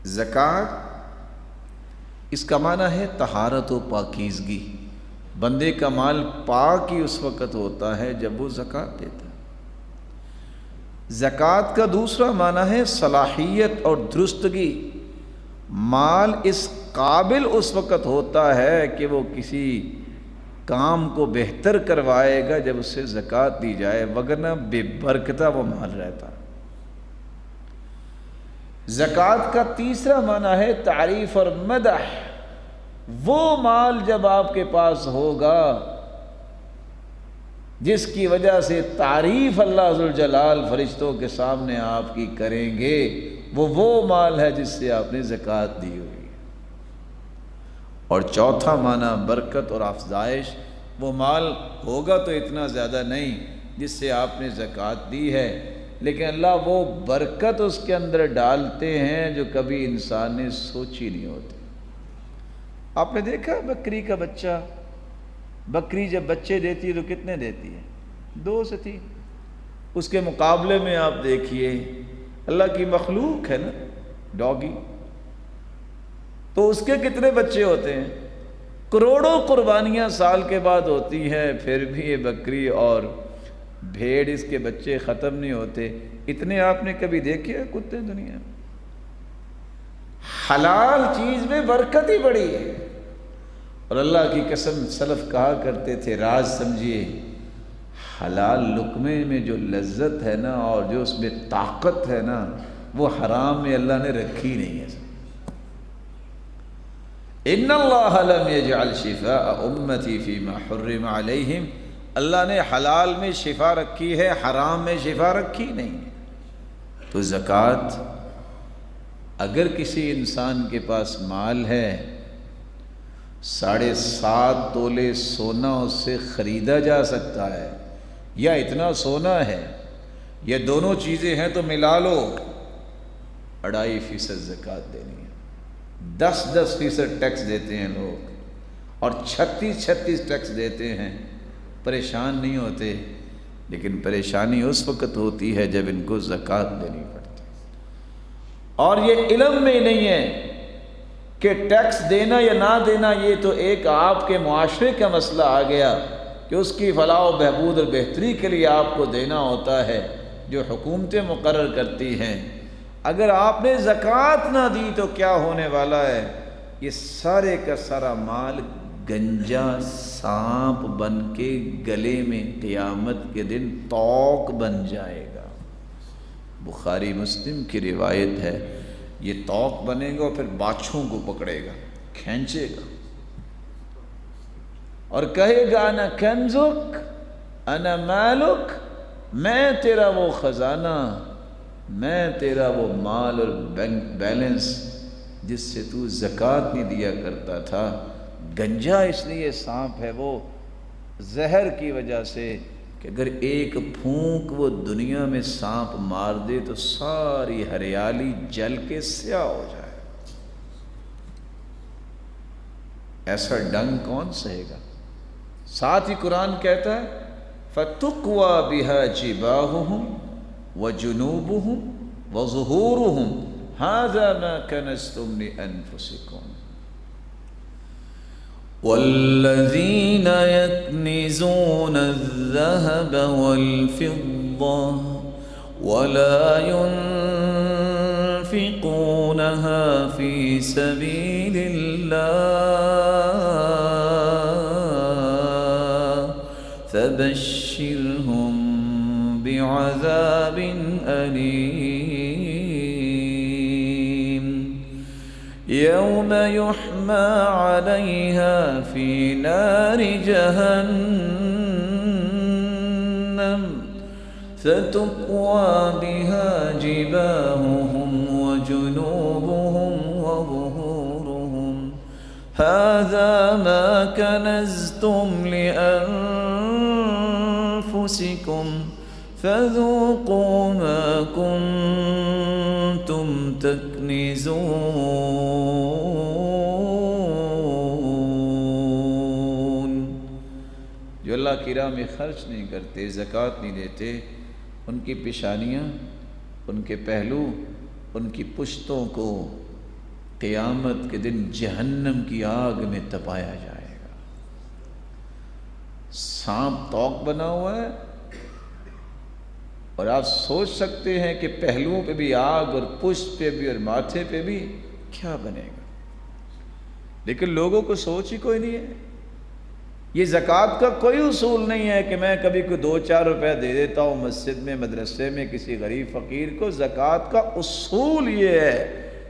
زکوٰۃ اس کا معنی ہے طہارت و پاکیزگی۔ بندے کا مال پاک ہی اس وقت ہوتا ہے جب وہ زکوٰۃ دیتا ہے۔ زکوٰۃ کا دوسرا معنی ہے صلاحیت اور درستگی۔ مال اس قابل اس وقت ہوتا ہے کہ وہ کسی کام کو بہتر کروائے گا جب اسے زکوٰۃ دی جائے، وگرنہ بے برکتہ وہ مال رہتا۔ زکوٰۃ کا تیسرا معنی ہے تعریف اور مدح۔ وہ مال جب آپ کے پاس ہوگا جس کی وجہ سے تعریف اللہ ذوالجلال فرشتوں کے سامنے آپ کی کریں گے، وہ مال ہے جس سے آپ نے زکوٰۃ دی ہوئی۔ اور چوتھا معنی برکت اور افزائش۔ وہ مال ہوگا تو اتنا زیادہ نہیں جس سے آپ نے زکوٰۃ دی ہے، لیکن اللہ وہ برکت اس کے اندر ڈالتے ہیں جو کبھی انسان نے سوچی نہیں ہوتی۔ آپ نے دیکھا بکری کا بچہ، بکری جب بچے دیتی ہے تو کتنے دیتی ہے؟ 2 سے 3۔ اس کے مقابلے میں آپ دیکھیے اللہ کی مخلوق ہے نا ڈاگی، تو اس کے کتنے بچے ہوتے ہیں؟ کروڑوں قربانیاں سال کے بعد ہوتی ہیں، پھر بھی یہ بکری اور بھیڑ اس کے بچے ختم نہیں ہوتے۔ اتنے آپ نے کبھی دیکھے ہیں کتے دنیا میں؟ حلال چیز میں برکت ہی بڑی ہے۔ اور اللہ کی قسم سلف کہا کرتے تھے، راز سمجھیے، حلال لقمے میں جو لذت ہے نا اور جو اس میں طاقت ہے نا، وہ حرام میں اللہ نے رکھی نہیں ہے۔ ان اللہ لم یجعل شفاء امتی فیما حرم علیہم، اللہ نے حلال میں شفا رکھی ہے، حرام میں شفا رکھی نہیں ہے۔ تو زکوٰۃ اگر کسی انسان کے پاس مال ہے 7.5 تولے سونا اس سے خریدا جا سکتا ہے، یا اتنا سونا ہے یا دونوں چیزیں ہیں تو ملا لو، 2.5% زکوٰۃ دینی ہے۔ 10% ٹیکس دیتے ہیں لوگ اور 36 ٹیکس دیتے ہیں، پریشان نہیں ہوتے، لیکن پریشانی اس وقت ہوتی ہے جب ان کو زکوٰۃ دینی پڑتی ہے۔ اور یہ علم میں نہیں ہے کہ ٹیکس دینا یا نہ دینا، یہ تو ایک آپ کے معاشرے کا مسئلہ آ گیا کہ اس کی فلاح و بہبود اور بہتری کے لیے آپ کو دینا ہوتا ہے، جو حکومتیں مقرر کرتی ہیں۔ اگر آپ نے زکوٰۃ نہ دی تو کیا ہونے والا ہے؟ یہ سارے کا سارا مال گنجا سانپ بن کے گلے میں قیامت کے دن توق بن جائے گا۔ بخاری مسلم کی روایت ہے، یہ توق بنے گا اور پھر باچھوں کو پکڑے گا، کھینچے گا اور کہے گا انا کنزک انا مالک، میں تیرا وہ خزانہ، میں تیرا وہ مال اور بینک بیلنس جس سے تو زکوٰۃ نہیں دیا کرتا تھا۔ گنجا اس لیے سانپ ہے وہ زہر کی وجہ سے کہ اگر ایک پھونک وہ دنیا میں سانپ مار دے تو ساری ہریالی جل کے سیاہ ہو جائے۔ ایسا ڈنگ کون سہے گا؟ ساتھ ہی قرآن کہتا ہے فَتُقْوَى بِهَا جِبَاهُهُمْ وَجُنُوبُهُمْ وَظُهُورُهُمْ هَذَا مَا كَنَزْتُمْ لِأَنفُسِكُمْ وَالَّذِينَ يَكْنِزُونَ الذَّهَبَ وَالْفِضَّةَ وَلَا يُنْفِقُونَهَا فِي سَبِيلِ اللَّهِ فَبَشِّرْهُم بِعَذَابٍ أَلِيمٍ يَوْمَ يُحْمَى عَلَيْهَا فِي نَارِ جَهَنَّمَ فَتُقْوَى بِهَا جِبَاهُهُمْ وَجُنُوبُهُمْ وَظُهُورُهُمْ هَذَا مَا كَنَزْتُمْ لِأَنفُسِكُمْ فَذُوقُوا مَا كُنتُمْ تَكْنِزُونَ۔ جو اللہ کی راہ میں خرچ نہیں کرتے، زکوٰۃ نہیں دیتے، ان کی پیشانیاں، ان کے پہلو، ان کی پشتوں کو قیامت کے دن جہنم کی آگ میں تپایا جائے گا۔ سانپ توق بنا ہوا ہے اور آپ سوچ سکتے ہیں کہ پہلوؤں پہ بھی آگ اور پشت پہ بھی اور ماتھے پہ بھی کیا بنے گا، لیکن لوگوں کو سوچ ہی کوئی نہیں ہے۔ یہ زکوٰۃ کا کوئی اصول نہیں ہے کہ میں کبھی کوئی 2-4 روپے دے دیتا ہوں مسجد میں، مدرسے میں کسی غریب فقیر کو۔ زکوٰۃ کا اصول یہ ہے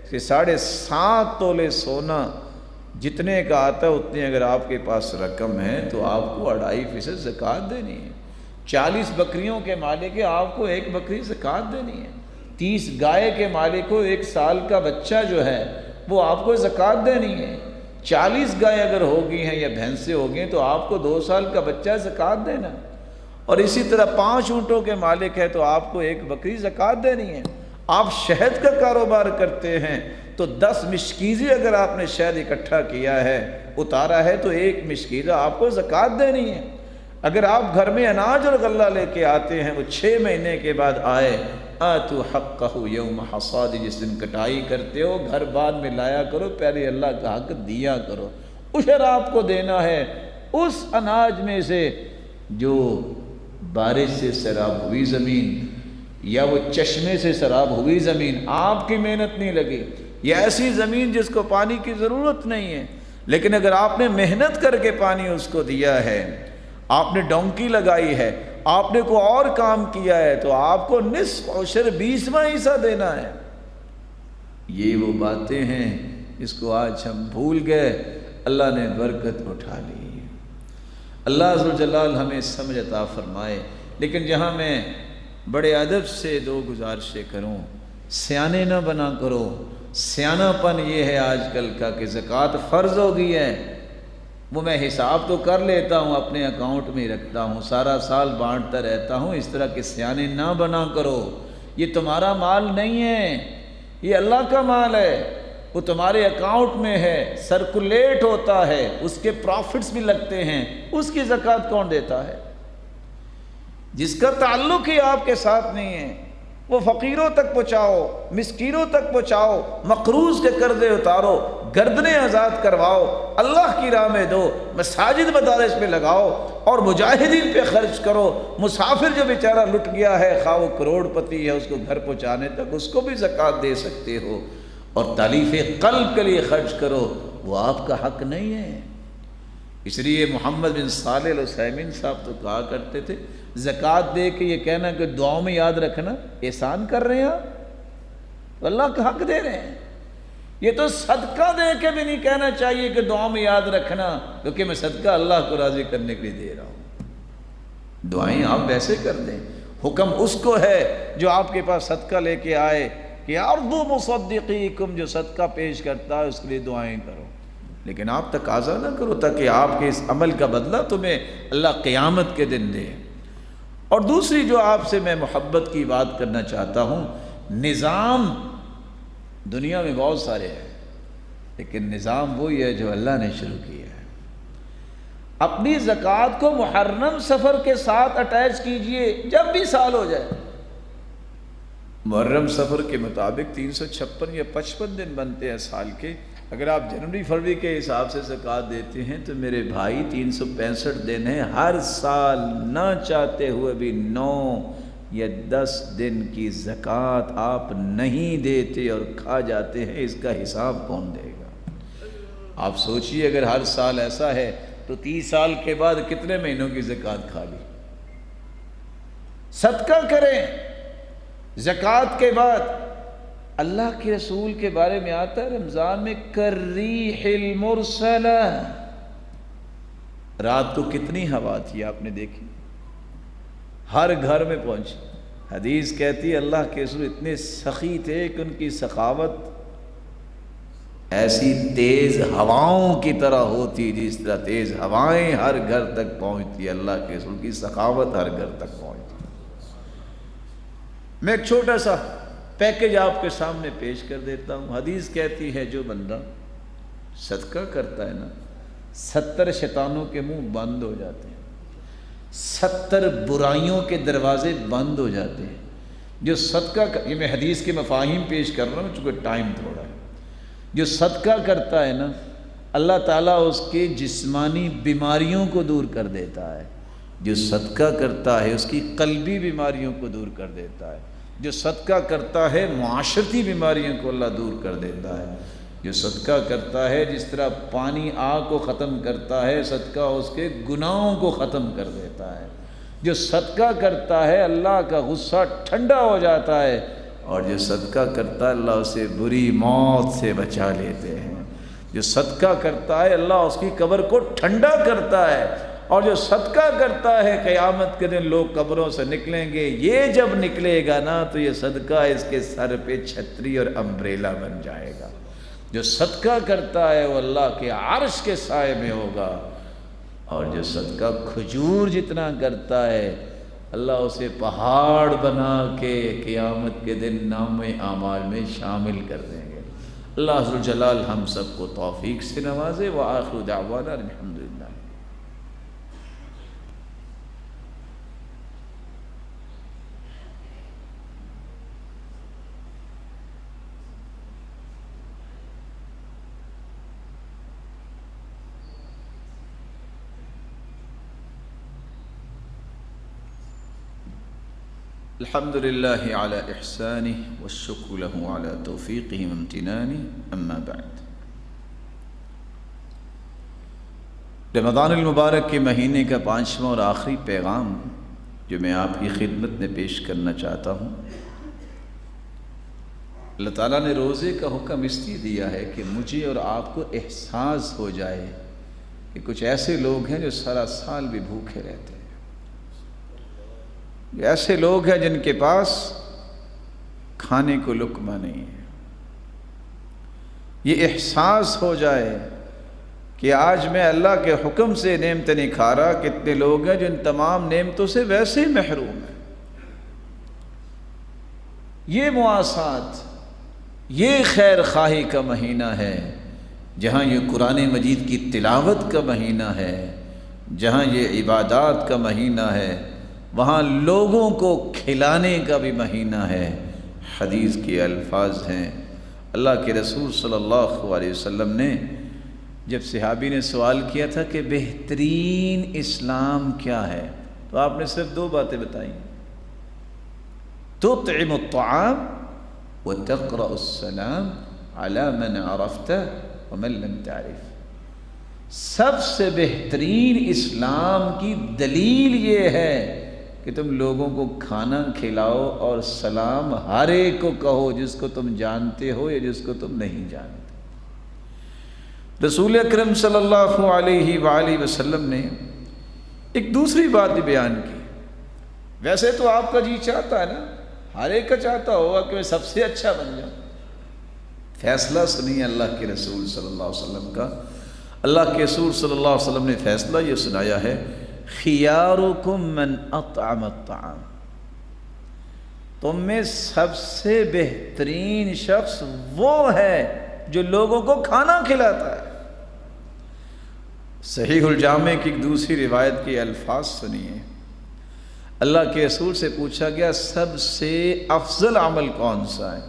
کہ 7.5 تولے سونا جتنے کا آتا ہے اتنے اگر آپ کے پاس رقم ہے تو آپ کو 2.5% زکوٰۃ دینی ہے۔ 40 بکریوں کے مالک ہے، آپ کو 1 بکری زکوٰۃ دینی ہے۔ 30 گائے کے مالک کو 1 سال کا بچہ جو ہے وہ آپ کو زکوٰۃ دینی ہے۔ 40 گائے اگر ہوگی ہیں یا بھینسیں ہوگی تو آپ کو 2 سال کا بچہ زکوٰۃ دینا، اور اسی طرح 5 اونٹوں کے مالک ہے تو آپ کو 1 بکری زکوٰۃ دینی ہے۔ آپ شہد کا کاروبار کرتے ہیں تو 10 مشکیزیں اگر آپ نے شہد اکٹھا کیا ہے، اتارا ہے، تو 1 مشکیزہ آپ کو زکوٰۃ دینی ہے۔ اگر آپ گھر میں اناج اور غلہ لے کے آتے ہیں، وہ 6 مہینے کے بعد آئے، آتو حقہ یوم حصاد، جس دن کٹائی کرتے ہو گھر بعد میں لایا کرو، پہلے اللہ کا حق دیا کرو۔ عشر آپ کو دینا ہے اس اناج میں سے جو بارش سے سیراب ہوئی زمین یا وہ چشمے سے سیراب ہوئی زمین، آپ کی محنت نہیں لگی، یا ایسی زمین جس کو پانی کی ضرورت نہیں ہے، لیکن اگر آپ نے محنت کر کے پانی اس کو دیا ہے، آپ نے ڈونکی لگائی ہے، آپ نے کوئی اور کام کیا ہے، تو آپ کو نصف عشر 20واں حصہ دینا ہے۔ یہ وہ باتیں ہیں جس کو آج ہم بھول گئے، اللہ نے برکت اٹھا لی۔ اللہ عز و جلال ہمیں سمجھ عطا فرمائے۔ لیکن جہاں میں بڑے ادب سے 2 گزارشیں کروں، سیانے نہ بنا کرو، سیانہ پن یہ ہے آج کل کا کہ زکوٰۃ فرض ہو گئی ہے، وہ میں حساب تو کر لیتا ہوں، اپنے اکاؤنٹ میں ہی رکھتا ہوں، سارا سال بانٹتا رہتا ہوں۔ اس طرح کے سیانے نہ بنا کرو، یہ تمہارا مال نہیں ہے، یہ اللہ کا مال ہے، وہ تمہارے اکاؤنٹ میں ہے، سرکولیٹ ہوتا ہے، اس کے پروفٹس بھی لگتے ہیں، اس کی زکوٰۃ کون دیتا ہے؟ جس کا تعلق ہی آپ کے ساتھ نہیں ہے، وہ فقیروں تک پہنچاؤ، مسکینوں تک پہنچاؤ، مقروض کے قرضے اتارو، گردنیں آزاد کرواؤ، اللہ کی راہ میں دو، مساجد مدارس میں لگاؤ اور مجاہدین پہ خرچ کرو۔ مسافر جو بیچارہ لٹ گیا ہے، خواہ وہ کروڑ پتی ہے، اس کو گھر پہنچانے تک اس کو بھی زکوٰۃ دے سکتے ہو، اور تالیف قلب کے لیے خرچ کرو، وہ آپ کا حق نہیں ہے۔ اس لیے محمد بن صالح العثیمین صاحب تو کہا کرتے تھے، زکوٰۃ دے کے یہ کہنا کہ دعاؤں میں یاد رکھنا، احسان کر رہے ہیں آپ، تو اللہ کا حق دے رہے ہیں۔ یہ تو صدقہ دے کے بھی نہیں کہنا چاہیے کہ دعاؤں میں یاد رکھنا، کیونکہ میں صدقہ اللہ کو راضی کرنے کے لیے دے رہا ہوں۔ دعائیں آپ ویسے کر دیں، حکم اس کو ہے جو آپ کے پاس صدقہ لے کے آئے کہ ارضو مصدقیکم، جو صدقہ پیش کرتا ہے اس کے لیے دعائیں کرو، لیکن آپ تقاضا نہ کرو تاکہ آپ کے اس عمل کا بدلہ تمہیں اللہ قیامت کے دن دے۔ اور دوسری جو آپ سے میں محبت کی بات کرنا چاہتا ہوں، نظام دنیا میں بہت سارے ہیں، لیکن نظام وہی ہے جو اللہ نے شروع کیا ہے۔ اپنی زکوٰۃ کو محرم سفر کے ساتھ اٹیچ کیجئے، جب بھی سال ہو جائے۔ محرم سفر کے مطابق 356 یا 55 دن بنتے ہیں سال کے۔ اگر آپ جنوری فروری کے حساب سے زکوٰۃ دیتے ہیں تو میرے بھائی 365 دن ہیں، ہر سال نہ چاہتے ہوئے بھی 9 یا 10 دن کی زکوٰۃ آپ نہیں دیتے اور کھا جاتے ہیں، اس کا حساب کون دے گا؟ آپ سوچئے اگر ہر سال ایسا ہے تو 30 سال کے بعد کتنے مہینوں کی زکوٰۃ کھا لی؟ صدقہ کریں زکوٰۃ کے بعد۔ اللہ کے رسول کے بارے میں آتا ہے رمضان میں کریح المرسلہ، رات کو کتنی ہوا تھی آپ نے دیکھی، ہر گھر میں پہنچی۔ حدیث کہتی ہے اللہ کے رسول اتنے سخی تھے کہ ان کی سخاوت ایسی تیز ہواؤں کی طرح ہوتی، جس طرح تیز ہوائیں ہر گھر تک پہنچتی، اللہ کے رسول کی سخاوت ہر گھر تک پہنچتی۔ میں ایک چھوٹا سا پیکج آپ کے سامنے پیش کر دیتا ہوں۔ حدیث کہتی ہے جو بندہ صدقہ کرتا ہے نا، 70 شیطانوں کے منہ بند ہو جاتے ہیں، 70 برائیوں کے دروازے بند ہو جاتے ہیں۔ جو صدقہ یہ میں حدیث کے مفاہیم پیش کر رہا ہوں چونکہ ٹائم تھوڑا ہے۔ جو صدقہ کرتا ہے نا، اللہ تعالیٰ اس کے جسمانی بیماریوں کو دور کر دیتا ہے۔ جو صدقہ کرتا ہے اس کی قلبی بیماریوں کو دور کر دیتا ہے۔ جو صدقہ کرتا ہے معاشرتی بیماریوں کو اللہ دور کر دیتا ہے۔ جو صدقہ کرتا ہے جس طرح پانی آگ کو ختم کرتا ہے، صدقہ اس کے گناہوں کو ختم کر دیتا ہے۔ جو صدقہ کرتا ہے اللہ کا غصہ ٹھنڈا ہو جاتا ہے، اور جو صدقہ کرتا ہے اللہ اسے بری موت سے بچا لیتے ہیں۔ جو صدقہ کرتا ہے اللہ اس کی قبر کو ٹھنڈا کرتا ہے، اور جو صدقہ کرتا ہے قیامت کے دن لوگ قبروں سے نکلیں گے، یہ جب نکلے گا نا تو یہ صدقہ اس کے سر پہ چھتری اور امبریلا بن جائے گا۔ جو صدقہ کرتا ہے وہ اللہ کے عرش کے سائے میں ہوگا، اور جو صدقہ کھجور جتنا کرتا ہے اللہ اسے پہاڑ بنا کے قیامت کے دن نام اعمال میں شامل کر دیں گے۔ اللہ ذوالجلال ہم سب کو توفیق سے نوازے۔ وآخر دعوانا الحمدللہ۔ الحمد للہ علی احسانہ والشکر لہ علی توفیقہ وامتنانہ، اما بعد۔ رمضان المبارک کے مہینے کا 5واں اور آخری پیغام جو میں آپ کی خدمت میں پیش کرنا چاہتا ہوں، اللہ تعالیٰ نے روزے کا حکم اس لیے دیا ہے کہ مجھے اور آپ کو احساس ہو جائے کہ کچھ ایسے لوگ ہیں جو سارا سال بھی بھوکے رہتے ہیں، ایسے لوگ ہیں جن کے پاس کھانے کو لقمہ نہیں ہے، یہ احساس ہو جائے کہ آج میں اللہ کے حکم سے نعمتیں نہیں کھا رہا، کتنے لوگ ہیں جو ان تمام نعمتوں سے ویسے ہی محروم ہیں۔ یہ مواسات، یہ خیر خواہی کا مہینہ ہے، جہاں یہ قرآن مجید کی تلاوت کا مہینہ ہے، جہاں یہ عبادات کا مہینہ ہے، وہاں لوگوں کو کھلانے کا بھی مہینہ ہے۔ حدیث کے الفاظ ہیں، اللہ کے رسول صلی اللہ علیہ وسلم نے جب صحابی نے سوال کیا تھا کہ بہترین اسلام کیا ہے، تو آپ نے صرف دو باتیں بتائیں، تطعم الطعام وتقرأ السلام على من عرفت ومن لم تعرف۔ سب سے بہترین اسلام کی دلیل یہ ہے کہ تم لوگوں کو کھانا کھلاؤ اور سلام ہر ایک کو کہو، جس کو تم جانتے ہو یا جس کو تم نہیں جانتے۔ رسول اکرم صلی اللہ علیہ وآلہ وسلم نے ایک دوسری بات بھی بیان کی۔ ویسے تو آپ کا جی چاہتا ہے نا، ہر ایک کا چاہتا ہوگا کہ میں سب سے اچھا بن جاؤں۔ فیصلہ سنیے اللہ کے رسول صلی اللہ علیہ وسلم کا۔ اللہ کے رسول صلی اللہ علیہ وسلم نے فیصلہ یہ سنایا ہے، خیارکم من اطعم الطعام، تم میں سب سے بہترین شخص وہ ہے جو لوگوں کو کھانا کھلاتا ہے۔ صحیح الجامع کی ایک دوسری روایت کے الفاظ سنیے، اللہ کے رسول سے پوچھا گیا سب سے افضل عمل کون سا ہے؟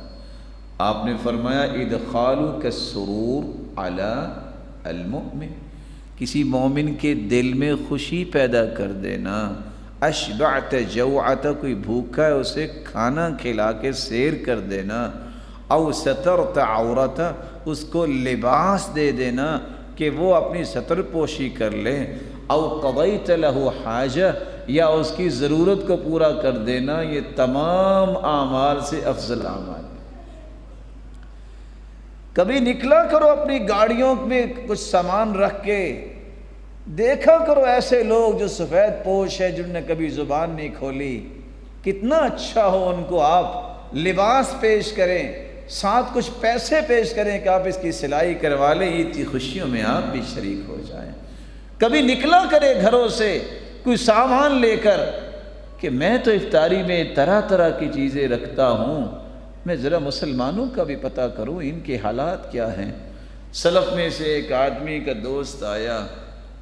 آپ نے فرمایا ادخالک السرور علی المؤمن، کسی مومن کے دل میں خوشی پیدا کر دینا، اشبعت جوعت، کوئی بھوکا ہے اسے کھانا کھلا کے سیر کر دینا، او سترت عورت، اس کو لباس دے دینا کہ وہ اپنی ستر پوشی کر لے، او قضیت لہ حاجہ، یا اس کی ضرورت کو پورا کر دینا، یہ تمام اعمال سے افضل اعمال۔ کبھی نکلا کرو اپنی گاڑیوں میں کچھ سامان رکھ کے، دیکھا کرو ایسے لوگ جو سفید پوش ہے، جنہوں نے کبھی زبان نہیں کھولی، کتنا اچھا ہو ان کو آپ لباس پیش کریں، ساتھ کچھ پیسے پیش کریں کہ آپ اس کی سلائی کروا لیں، عید کی خوشیوں میں آپ بھی شریک ہو جائیں۔ کبھی نکلا کرے گھروں سے کوئی سامان لے کر کہ میں تو افطاری میں طرح طرح کی چیزیں رکھتا ہوں، میں ذرا مسلمانوں کا بھی پتہ کروں ان کے حالات کیا ہیں۔ سلف میں سے ایک آدمی کا دوست آیا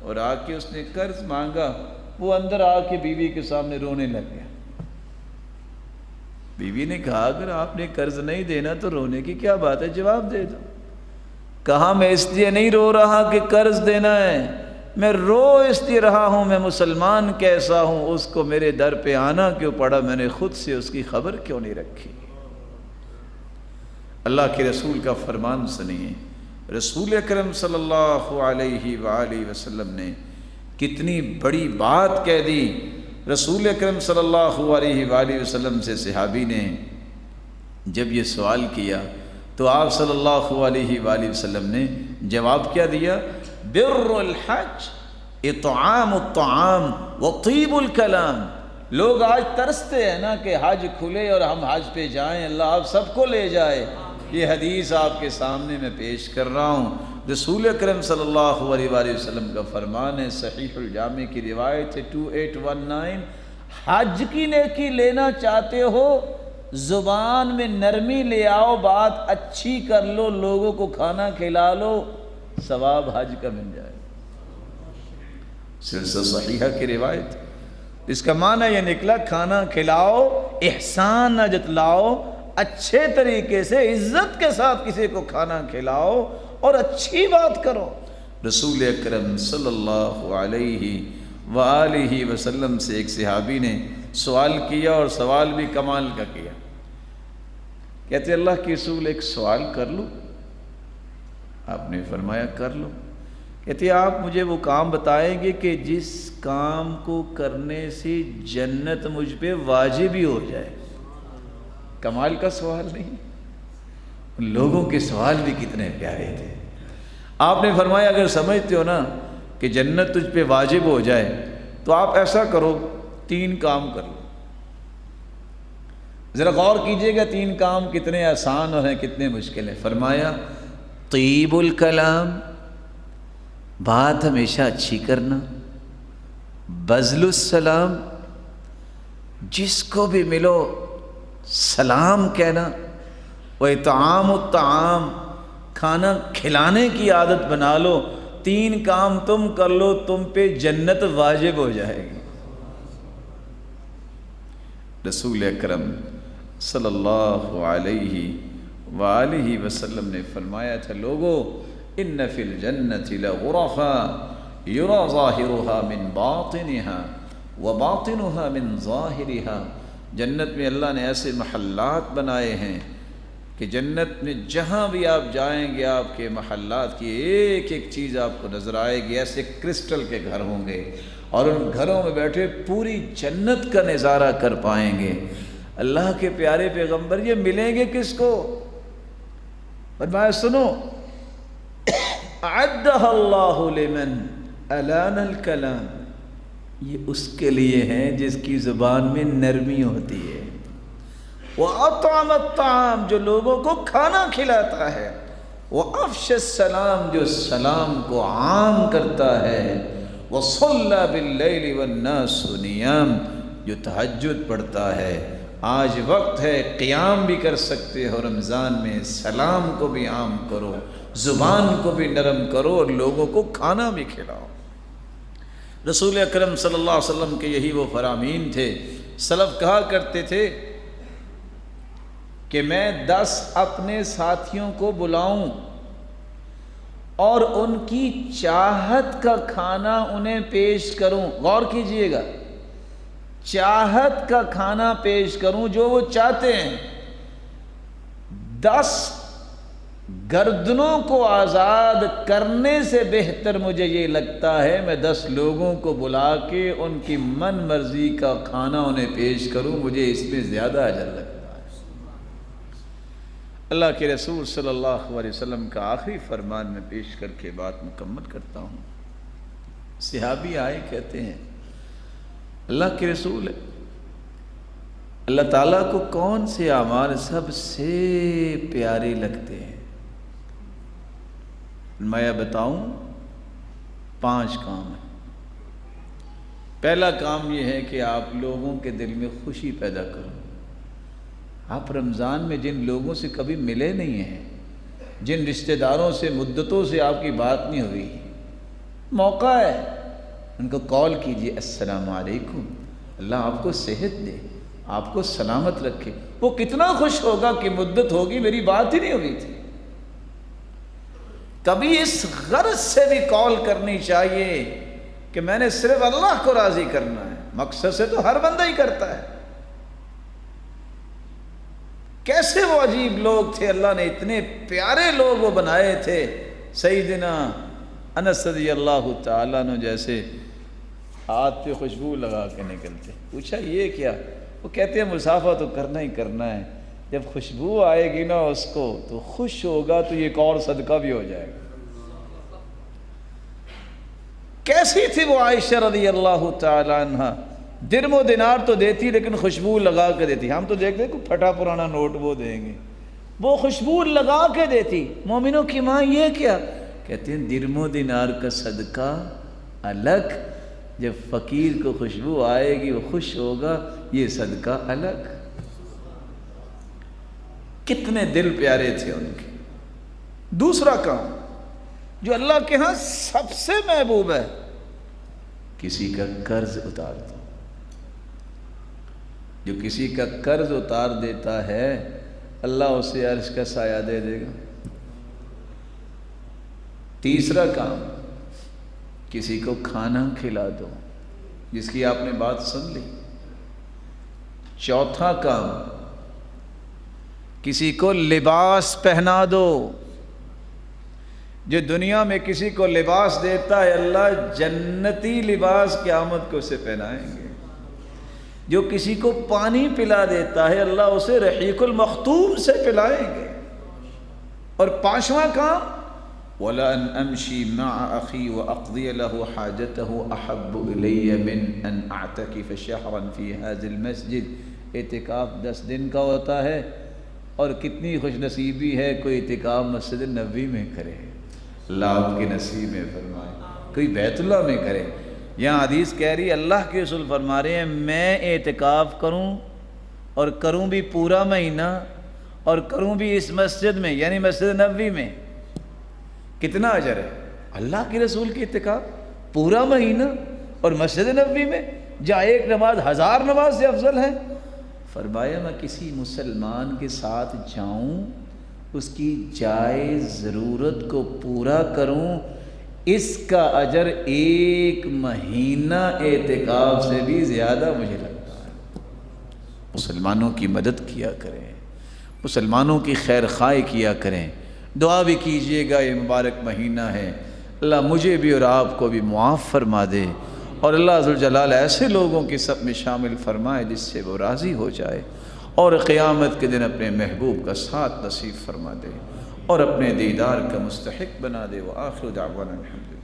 اور آ کے اس نے قرض مانگا، وہ اندر آ کے بیوی کے سامنے رونے لگ گیا۔ بیوی نے کہا اگر آپ نے قرض نہیں دینا تو رونے کی کیا بات ہے، جواب دے دو۔ کہا میں اس لیے نہیں رو رہا کہ قرض دینا ہے، میں رو اس لیے رہا ہوں میں مسلمان کیسا ہوں، اس کو میرے در پہ آنا کیوں پڑا، میں نے خود سے اس کی خبر کیوں نہیں رکھی۔ اللہ کے رسول کا فرمان سنیے، رسول اکرم صلی اللہ علیہ وآلہ وسلم نے کتنی بڑی بات کہہ دی۔ رسول اکرم صلی اللہ علیہ وآلہ وسلم سے صحابی نے جب یہ سوال کیا تو آپ صلی اللہ علیہ وآلہ وسلم نے جواب کیا دیا، بر الحج اطعام الطعام وطیب الکلام۔ لوگ آج ترستے ہیں نا کہ حج کھلے اور ہم حج پہ جائیں، اللہ آپ سب کو لے جائے۔ یہ حدیث آپ کے سامنے میں پیش کر رہا ہوں، رسول اکرم صلی اللہ علیہ وآلہ وسلم کا فرمان ہے، صحیح الجامع کی روایت ہے 2819، حج کی نیکی لینا چاہتے ہو زبان میں نرمی لے آؤ، بات اچھی کر لو، لوگوں کو کھانا کھلا لو، ثواب حج کا مل جائے۔ سلسلہ صحیحہ کی روایت، اس کا معنی یہ نکلا کھانا کھلاؤ، احسان نہ جتلاؤ، اچھے طریقے سے عزت کے ساتھ کسی کو کھانا کھلاؤ اور اچھی بات کرو۔ رسول اکرم صلی اللہ علیہ وآلہ وسلم سے ایک صحابی نے سوال کیا اور سوال بھی کمال کا کیا، کہتے اللہ کے رسول ایک سوال کر لوں؟ آپ نے فرمایا کر لو۔ کہتے آپ مجھے وہ کام بتائیں گے کہ جس کام کو کرنے سے جنت مجھ پہ واجب ہی ہو جائے؟ کمال کا سوال نہیں؟ ان لوگوں کے سوال بھی کتنے پیارے تھے۔ آپ نے فرمایا اگر سمجھتے ہو نا کہ جنت تجھ پہ واجب ہو جائے تو آپ ایسا کرو، 3 کام کر لو۔ ذرا غور کیجئے گا 3 کام کتنے آسان اور ہیں کتنے مشکل ہیں۔ فرمایا طیب الکلام، بات ہمیشہ اچھی کرنا، بذل السلام، جس کو بھی ملو سلام کہنا، واطعام الطعام، کھانا کھلانے کی عادت بنا لو، 3 کام تم کر لو تم پہ جنت واجب ہو جائے گی۔ رسول اکرم صلی اللہ علیہ وآلہ وسلم نے فرمایا تھا، لوگو ان فی الجنت لغرفا یرا ظاہرها من باطنها وباطنها من ظاہرها، جنت میں اللہ نے ایسے محلات بنائے ہیں کہ جنت میں جہاں بھی آپ جائیں گے آپ کے محلات کی ایک ایک چیز آپ کو نظر آئے گی، ایسے کرسٹل کے گھر ہوں گے، اور ان گھروں میں بیٹھے پوری جنت کا نظارہ کر پائیں گے۔ اللہ کے پیارے پیغمبر یہ ملیں گے کس کو؟ فرمایا سنو، اعدہ اللہ لمن الان الکلام، یہ اس کے لیے ہیں جس کی زبان میں نرمی ہوتی ہے، وَأَطْعَمَ الطَّعَامَ، جو لوگوں کو کھانا کھلاتا ہے، وَأَفْشَ السَّلَامَ، جو سلام کو عام کرتا ہے، وَصَلَّى بِاللَّيْلِ وَالنَّاسُ نِيَامٌ، جو تہجد پڑھتا ہے۔ آج وقت ہے، قیام بھی کر سکتے ہو رمضان میں، سلام کو بھی عام کرو، زبان کو بھی نرم کرو، اور لوگوں کو کھانا بھی کھلاؤ۔ رسول اکرم صلی اللہ علیہ وسلم کے یہی وہ فرامین تھے۔ سلف کہا کرتے تھے کہ میں 10 اپنے ساتھیوں کو بلاؤں اور ان کی چاہت کا کھنا انہیں پیش کروں، غور کیجئے گا، چاہت کا کھانا پیش کروں جو وہ چاہتے ہیں۔ 10 گردنوں کو آزاد کرنے سے بہتر مجھے یہ لگتا ہے میں 10 لوگوں کو بلا کے ان کی من مرضی کا کھانا انہیں پیش کروں، مجھے اس میں زیادہ اجر لگتا ہے۔ اللہ کے رسول صلی اللہ علیہ وسلم کا آخری فرمان میں پیش کر کے بات مکمل کرتا ہوں۔ صحابی آئے کہتے ہیں، اللہ کے رسول، اللہ تعالیٰ کو کون سے اعمال سب سے پیارے لگتے ہیں؟ میں بتاؤں، 5 کام ہیں۔ پہلا کام یہ ہے کہ آپ لوگوں کے دل میں خوشی پیدا کرو۔ آپ رمضان میں جن لوگوں سے کبھی ملے نہیں ہیں، جن رشتہ داروں سے مدتوں سے آپ کی بات نہیں ہوئی، موقع ہے، ان کو کال کیجئے، السلام علیکم، اللہ آپ کو صحت دے، آپ کو سلامت رکھے۔ وہ کتنا خوش ہوگا کہ مدت ہوگی میری بات ہی نہیں ہوئی تھی۔ کبھی اس غرض سے بھی کال کرنی چاہیے کہ میں نے صرف اللہ کو راضی کرنا ہے، مقصد سے تو ہر بندہ ہی کرتا ہے۔ کیسے وہ عجیب لوگ تھے، اللہ نے اتنے پیارے لوگ وہ بنائے تھے۔ سیدنا انس رضی اللہ تعالیٰ عنہ جیسے ہاتھ پہ خوشبو لگا کے نکلتے، پوچھا یہ کیا؟ وہ کہتے ہیں مسافہ تو کرنا ہی کرنا ہے، جب خوشبو آئے گی نا اس کو تو خوش ہوگا تو ایک اور صدقہ بھی ہو جائے گا۔ کیسی تھی وہ عائشہ رضی اللہ تعالیٰ عنہ، درم و دینار تو دیتی لیکن خوشبو لگا کے دیتی۔ ہم تو دیکھتے کوئی پھٹا پرانا نوٹ وہ دیں گے، وہ خوشبو لگا کے دیتی۔ مومنوں کی ماں یہ کیا کہتے ہیں، درم و دینار کا صدقہ الگ، جب فقیر کو خوشبو آئے گی وہ خوش ہوگا، یہ صدقہ الگ۔ کتنے دل پیارے تھے ان کے۔ دوسرا کام جو اللہ کے ہاں سب سے محبوب ہے، کسی کا قرض اتار دو۔ جو کسی کا قرض اتار دیتا ہے اللہ اسے عرش کا سایہ دے دے گا۔ تیسرا کام، کسی کو کھانا کھلا دو، جس کی آپ نے بات سن لی۔ چوتھا کام، کسی کو لباس پہنا دو۔ جو دنیا میں کسی کو لباس دیتا ہے اللہ جنتی لباس قیامت کو اسے پہنائیں گے۔ جو کسی کو پانی پلا دیتا ہے اللہ اسے رحیق المختوم سے پلائیں گے۔ اور 5واں کام، وَلَا أَنْ أَمْشِي مَعَ أَخِي وَأَقْضِيَ لَهُ حَاجَتَهُ أَحَبُّ إِلَيَّ مِنْ أَنْ أَعْتَكِفَ شَهْرًا فِي هَذَا الْمَسْجِدِ۔ اعتکاف 10 دن کا ہوتا ہے، اور کتنی خوش نصیبی ہے کوئی اعتکاف مسجد نبوی میں کرے، اللہ آپ کے نصیب میں فرمائے، کوئی بیت اللہ میں کرے۔ یہاں حدیث کہہ رہی ہے، اللہ کے رسول فرما رہے ہیں میں اعتکاف کروں اور کروں بھی پورا مہینہ، اور کروں بھی اس مسجد میں یعنی مسجد نبوی میں، کتنا اجر ہے؟ اللہ کے رسول کی اعتکاف پورا مہینہ اور مسجد نبوی میں، جہاں ایک نماز 1000 نماز سے افضل ہے۔ فرمایا میں کسی مسلمان کے ساتھ جاؤں، اس کی جائز ضرورت کو پورا کروں، اس کا اجر 1 مہینہ اعتکاف سے بھی زیادہ مجھے لگتا ہے۔ مسلمانوں کی مدد کیا کریں، مسلمانوں کی خیر خواہی کیا کریں، دعا بھی کیجئے گا، یہ مبارک مہینہ ہے، اللہ مجھے بھی اور آپ کو بھی معاف فرما دے، اور اللہ ذوالجلال ایسے لوگوں کی سب میں شامل فرمائے جس سے وہ راضی ہو جائے، اور قیامت کے دن اپنے محبوب کا ساتھ نصیب فرما دے، اور اپنے دیدار کا مستحق بنا دے۔ وآخر دعوانا الحمدللہ۔